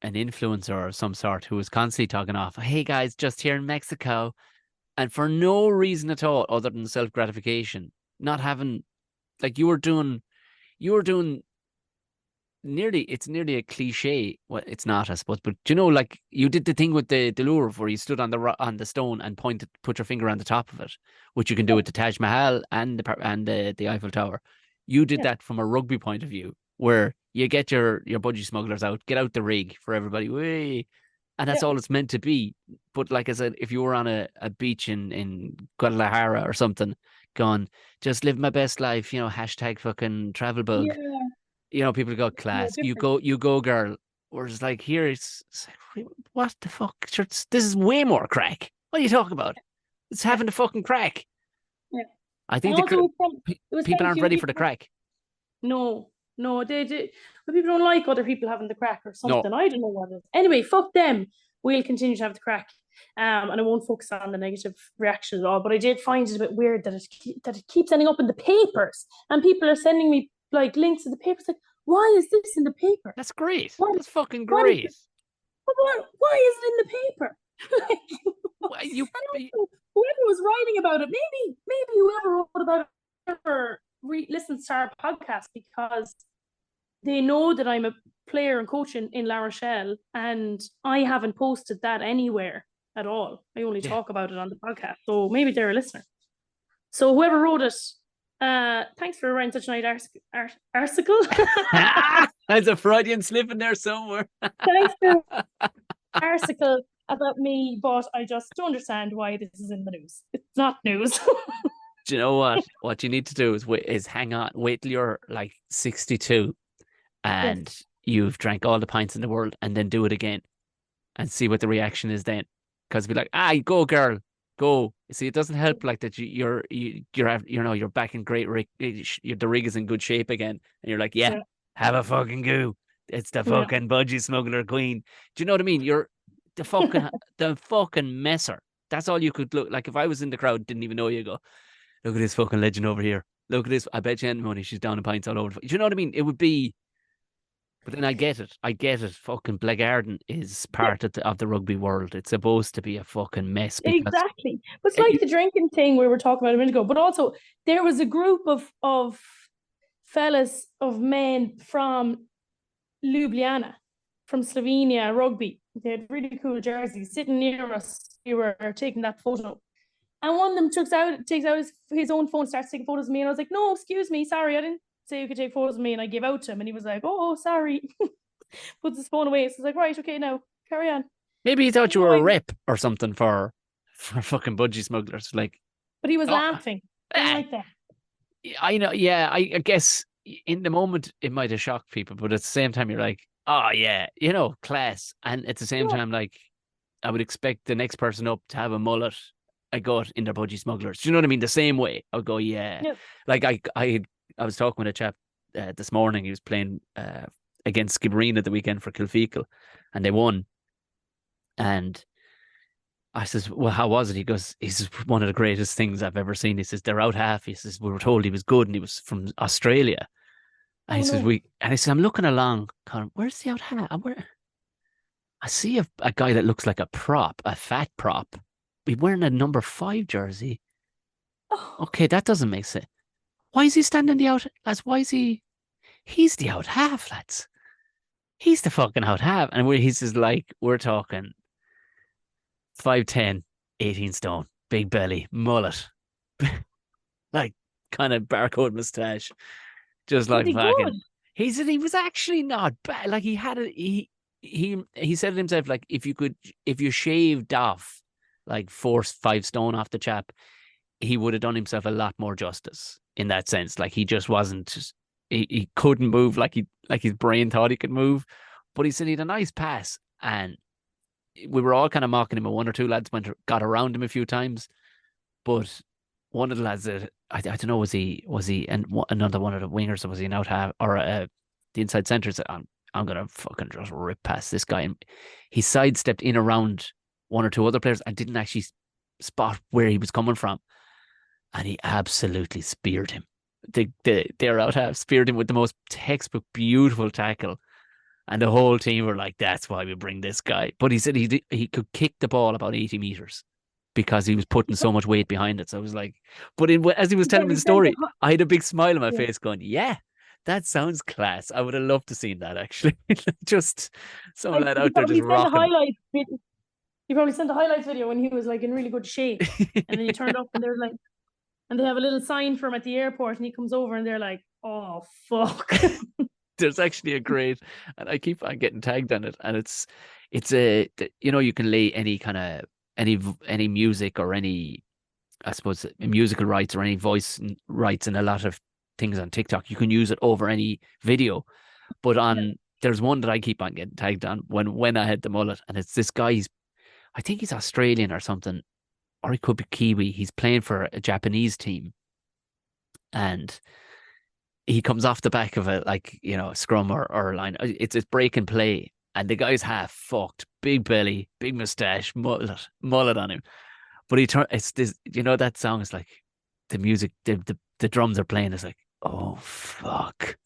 an influencer of some sort who was constantly talking off, hey guys, just here in Mexico, and for no reason at all other than self-gratification, not having, like, you were doing it's nearly a cliche. Well, it's not, I suppose, but like, you did the thing with the Louvre where you stood on the stone and put your finger on the top of it, which you can do with the Taj Mahal and the Eiffel Tower. You did that from a rugby point of view, where you get your Budgie Smugglers out, get out the rig for everybody, way, and that's all it's meant to be. But like I said, if you were on a beach in Guadalajara or something, gone, just live my best life, hashtag fucking travel bug. People go, class, you go, girl. Whereas like here, it's like, what the fuck? This is way more crack. What are you talking about? It's having the fucking crack. Yeah. I think people aren't ready for the crack. No, they do. But people don't like other people having the crack or something. No. I don't know what it is. Anyway, fuck them. We'll continue to have the crack. And I won't focus on the negative reaction at all. But I did find it a bit weird that it keeps ending up in the papers, and people are sending me like links to the papers. Like, why is this in the paper? That's great. Why, That's fucking why great. is it in the paper? Like, Why, you, whoever was writing about it, maybe whoever wrote about it ever listens to our podcast because they know that I'm a player and coach in La Rochelle, and I haven't posted that anywhere at all. I only talk about it on the podcast, so maybe they're a listener. So whoever wrote it, thanks for writing such a nice article. There's a Freudian slip in there somewhere. Thanks for article about me, but I just don't understand why this is in the news. It's not news. Do you know what? What you need to do is hang on, wait till you're like 62 and you've drank all the pints in the world, and then do it again and see what the reaction is then. Because be like, go girl, go. See, it doesn't help like that. You're back in great rig. The rig is in good shape again, and you're like, have a fucking go. It's the fucking budgie smuggler queen. Do you know what I mean? You're the fucking messer. That's all you could look like. If I was in the crowd, didn't even know you, go, look at this fucking legend over here. Look at this. I bet you any money she's down in pints all over. Do you know what I mean? It would be. But then I get it. Fucking Blackgarden is part of the rugby world. It's supposed to be a fucking mess. Exactly. But it's like the drinking thing we were talking about a minute ago. But also, there was a group of fellas, of men from Ljubljana, from Slovenia, rugby. They had really cool jerseys sitting near us. We were taking that photo. And one of them takes out his own phone, starts taking photos of me. And I was like, no, excuse me, sorry, I didn't say you could take photos of me. And I gave out to him, and he was like, oh, sorry. Puts his phone away. So I was like, right, okay, now carry on. Maybe he thought you were a rep or something for fucking budgie smugglers. Like, but he was laughing. I like that. I know, yeah. I guess in the moment it might have shocked people, but at the same time you're like, oh yeah, class. And at the same time, like, I would expect the next person up to have a mullet, a gut in their budgie smugglers. Do you know what I mean? The same way. I'll go, yeah. Like I was talking with a chap this morning. He was playing against Skibbereen at the weekend for Kilfeacle, and they won. And I says, well, how was it? He goes, he says, one of the greatest things I've ever seen. He says, they're out half. He says, we were told he was good, and he was from Australia. And he says, and he says, I'm looking along, Colin, where's the out half? I see a guy that looks like a prop, a fat prop. He's wearing a number 5 jersey. Okay, that doesn't make sense. Why is he standing the out, lads? Why is he? He's the out half, lads. He's the fucking out half. And he says, like, we're talking 5'10", 18 stone, big belly, mullet, like kind of barcode mustache, just like fucking. He said he was actually not bad. Like, he had it. He said it himself. Like, if you shaved off like 4-5 stone off the chap, he would have done himself a lot more justice in that sense. Like, he just wasn't. He couldn't move like his brain thought he could move. But he said he had a nice pass, and we were all kind of mocking him. And 1 or 2 lads got around him a few times, but one of the lads that I don't know, was he and another one of the wingers, or was he an out half or the inside centre, said, I'm gonna fucking just rip past this guy, and he sidestepped in around 1 or 2 other players and didn't actually spot where he was coming from, and he absolutely speared him. Their out half speared him with the most textbook beautiful tackle. And the whole team were like, that's why we bring this guy. But he said he could kick the ball about 80 meters because he was putting so much weight behind it. So I was like, but as he was telling me the story, I had a big smile on my face going, yeah, that sounds class. I would have loved to see that, actually. Just some of that out there just rocking. He probably sent a highlights video when he was like in really good shape. And then he turned up and they're like, and they have a little sign for him at the airport, and he comes over and they're like, oh, fuck. There's actually a great, and I keep on getting tagged on it, and it's you can lay any kind of any music or any, I suppose, musical rights or any voice rights and a lot of things on TikTok. You can use it over any video, but there's one that I keep on getting tagged on when I had the mullet, and it's this guy. I think he's Australian or something, or he could be Kiwi. He's playing for a Japanese team, and he comes off the back of a scrum or line. It's a break and play, and the guy's half fucked, big belly, big mustache, mullet on him. But it's this, that song is like the music, the drums are playing. It's like, oh fuck.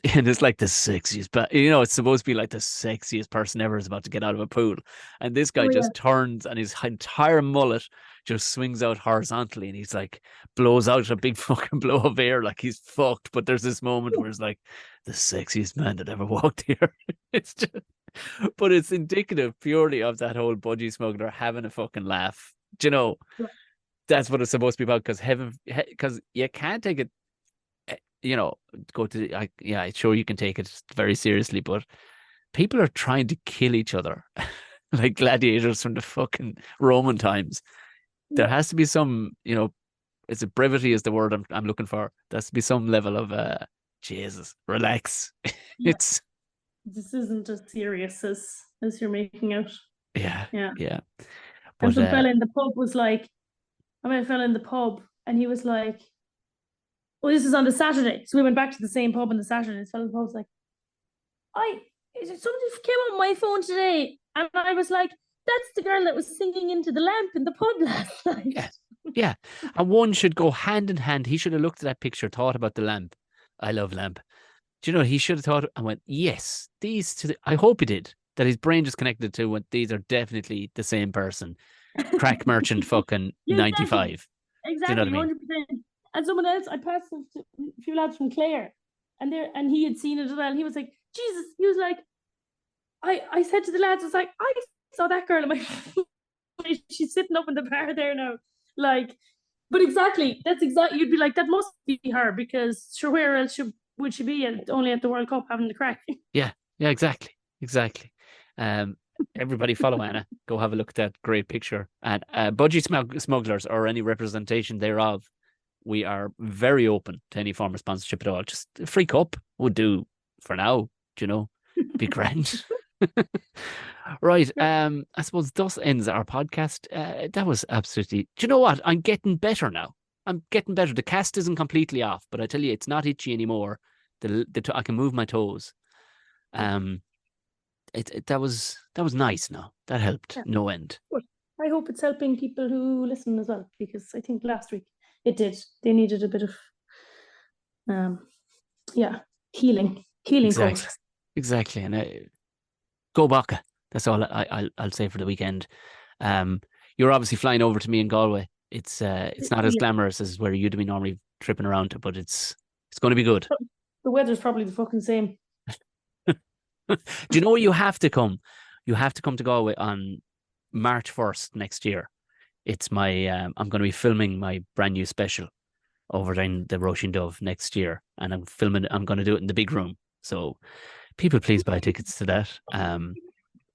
And it's like the sexiest, but it's supposed to be like the sexiest person ever is about to get out of a pool. And this guy just turns and his entire mullet just swings out horizontally and he's like, blows out a big fucking blow of air like he's fucked. But there's this moment where it's like, the sexiest man that ever walked here. It's just, but it's indicative purely of that whole budgie smuggler having a fucking laugh. Do you know? That's what it's supposed to be about, because you can't take it, go to sure you can take it very seriously, but people are trying to kill each other like gladiators from the fucking Roman times. There has to be some, it's a brevity is the word I'm looking for. There has to be some level of Jesus, relax. This isn't as serious as you're making out. Yeah. But and some fella in the pub was like, I met a fella in the pub and he was like, well, this is on the Saturday. So we went back to the same pub on the Saturday. This fella in the pub was like, somebody came on my phone today. And I was like, that's the girl that was singing Into the Lamp in the pub last night. Yeah. And one should go hand in hand. He should have looked at that picture, thought about the lamp. I love lamp. Do you know, he should have thought and went, yes, I hope he did. That his brain just connected to when these are definitely the same person. Crack merchant fucking 95. Exactly, do you know what I mean? 100%. And someone else, I passed a few lads from Clare, and he had seen it as well. And he was like, Jesus, he was like, I said to the lads, I was like, I saw that girl in my she's sitting up in the bar there now. Like, but exactly, you'd be like, that must be her, because sure, where else would she be only at the World Cup having the crack? Yeah, exactly. Everybody follow Anna. Go have a look at that great picture. And budgie smugglers or any representation thereof, we are very open to any form of sponsorship at all. Just a free cup would do for now, be grand. Right. I suppose thus ends our podcast. That was absolutely, do you know what? I'm getting better now. The cast isn't completely off, but I tell you, it's not itchy anymore. I can move my toes. That was nice. No, that helped. Yeah. No end. Well, I hope it's helping people who listen as well, because I think last week it did. They needed a bit of, healing. Exactly. And go Baka. That's all I'll say for the weekend. You're obviously flying over to me in Galway. It's not as glamorous as where you'd be normally tripping around to, but it's going to be good. The weather's probably the fucking same. Do you know where you have to come? You have to come to Galway on March 1st next year. It's my I'm going to be filming my brand new special over in the Roisin Dove next year, and I'm going to do it in the big room. So people, please buy tickets to that.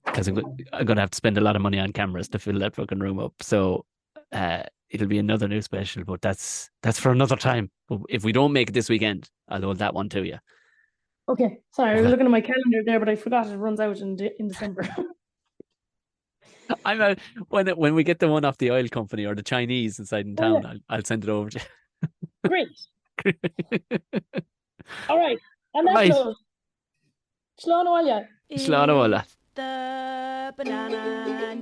Because I'm going to have to spend a lot of money on cameras to fill that fucking room up. So it'll be another new special, but that's for another time. If we don't make it this weekend, I'll hold that one to you. Okay, sorry, I was looking at my calendar there, but I forgot it runs out in December. I'm out when we get the one off the oil company or the Chinese inside in town. Yeah. I'll send it over to you. Great. All right, and that's all. Slán Óla. Slán Óla. The banana and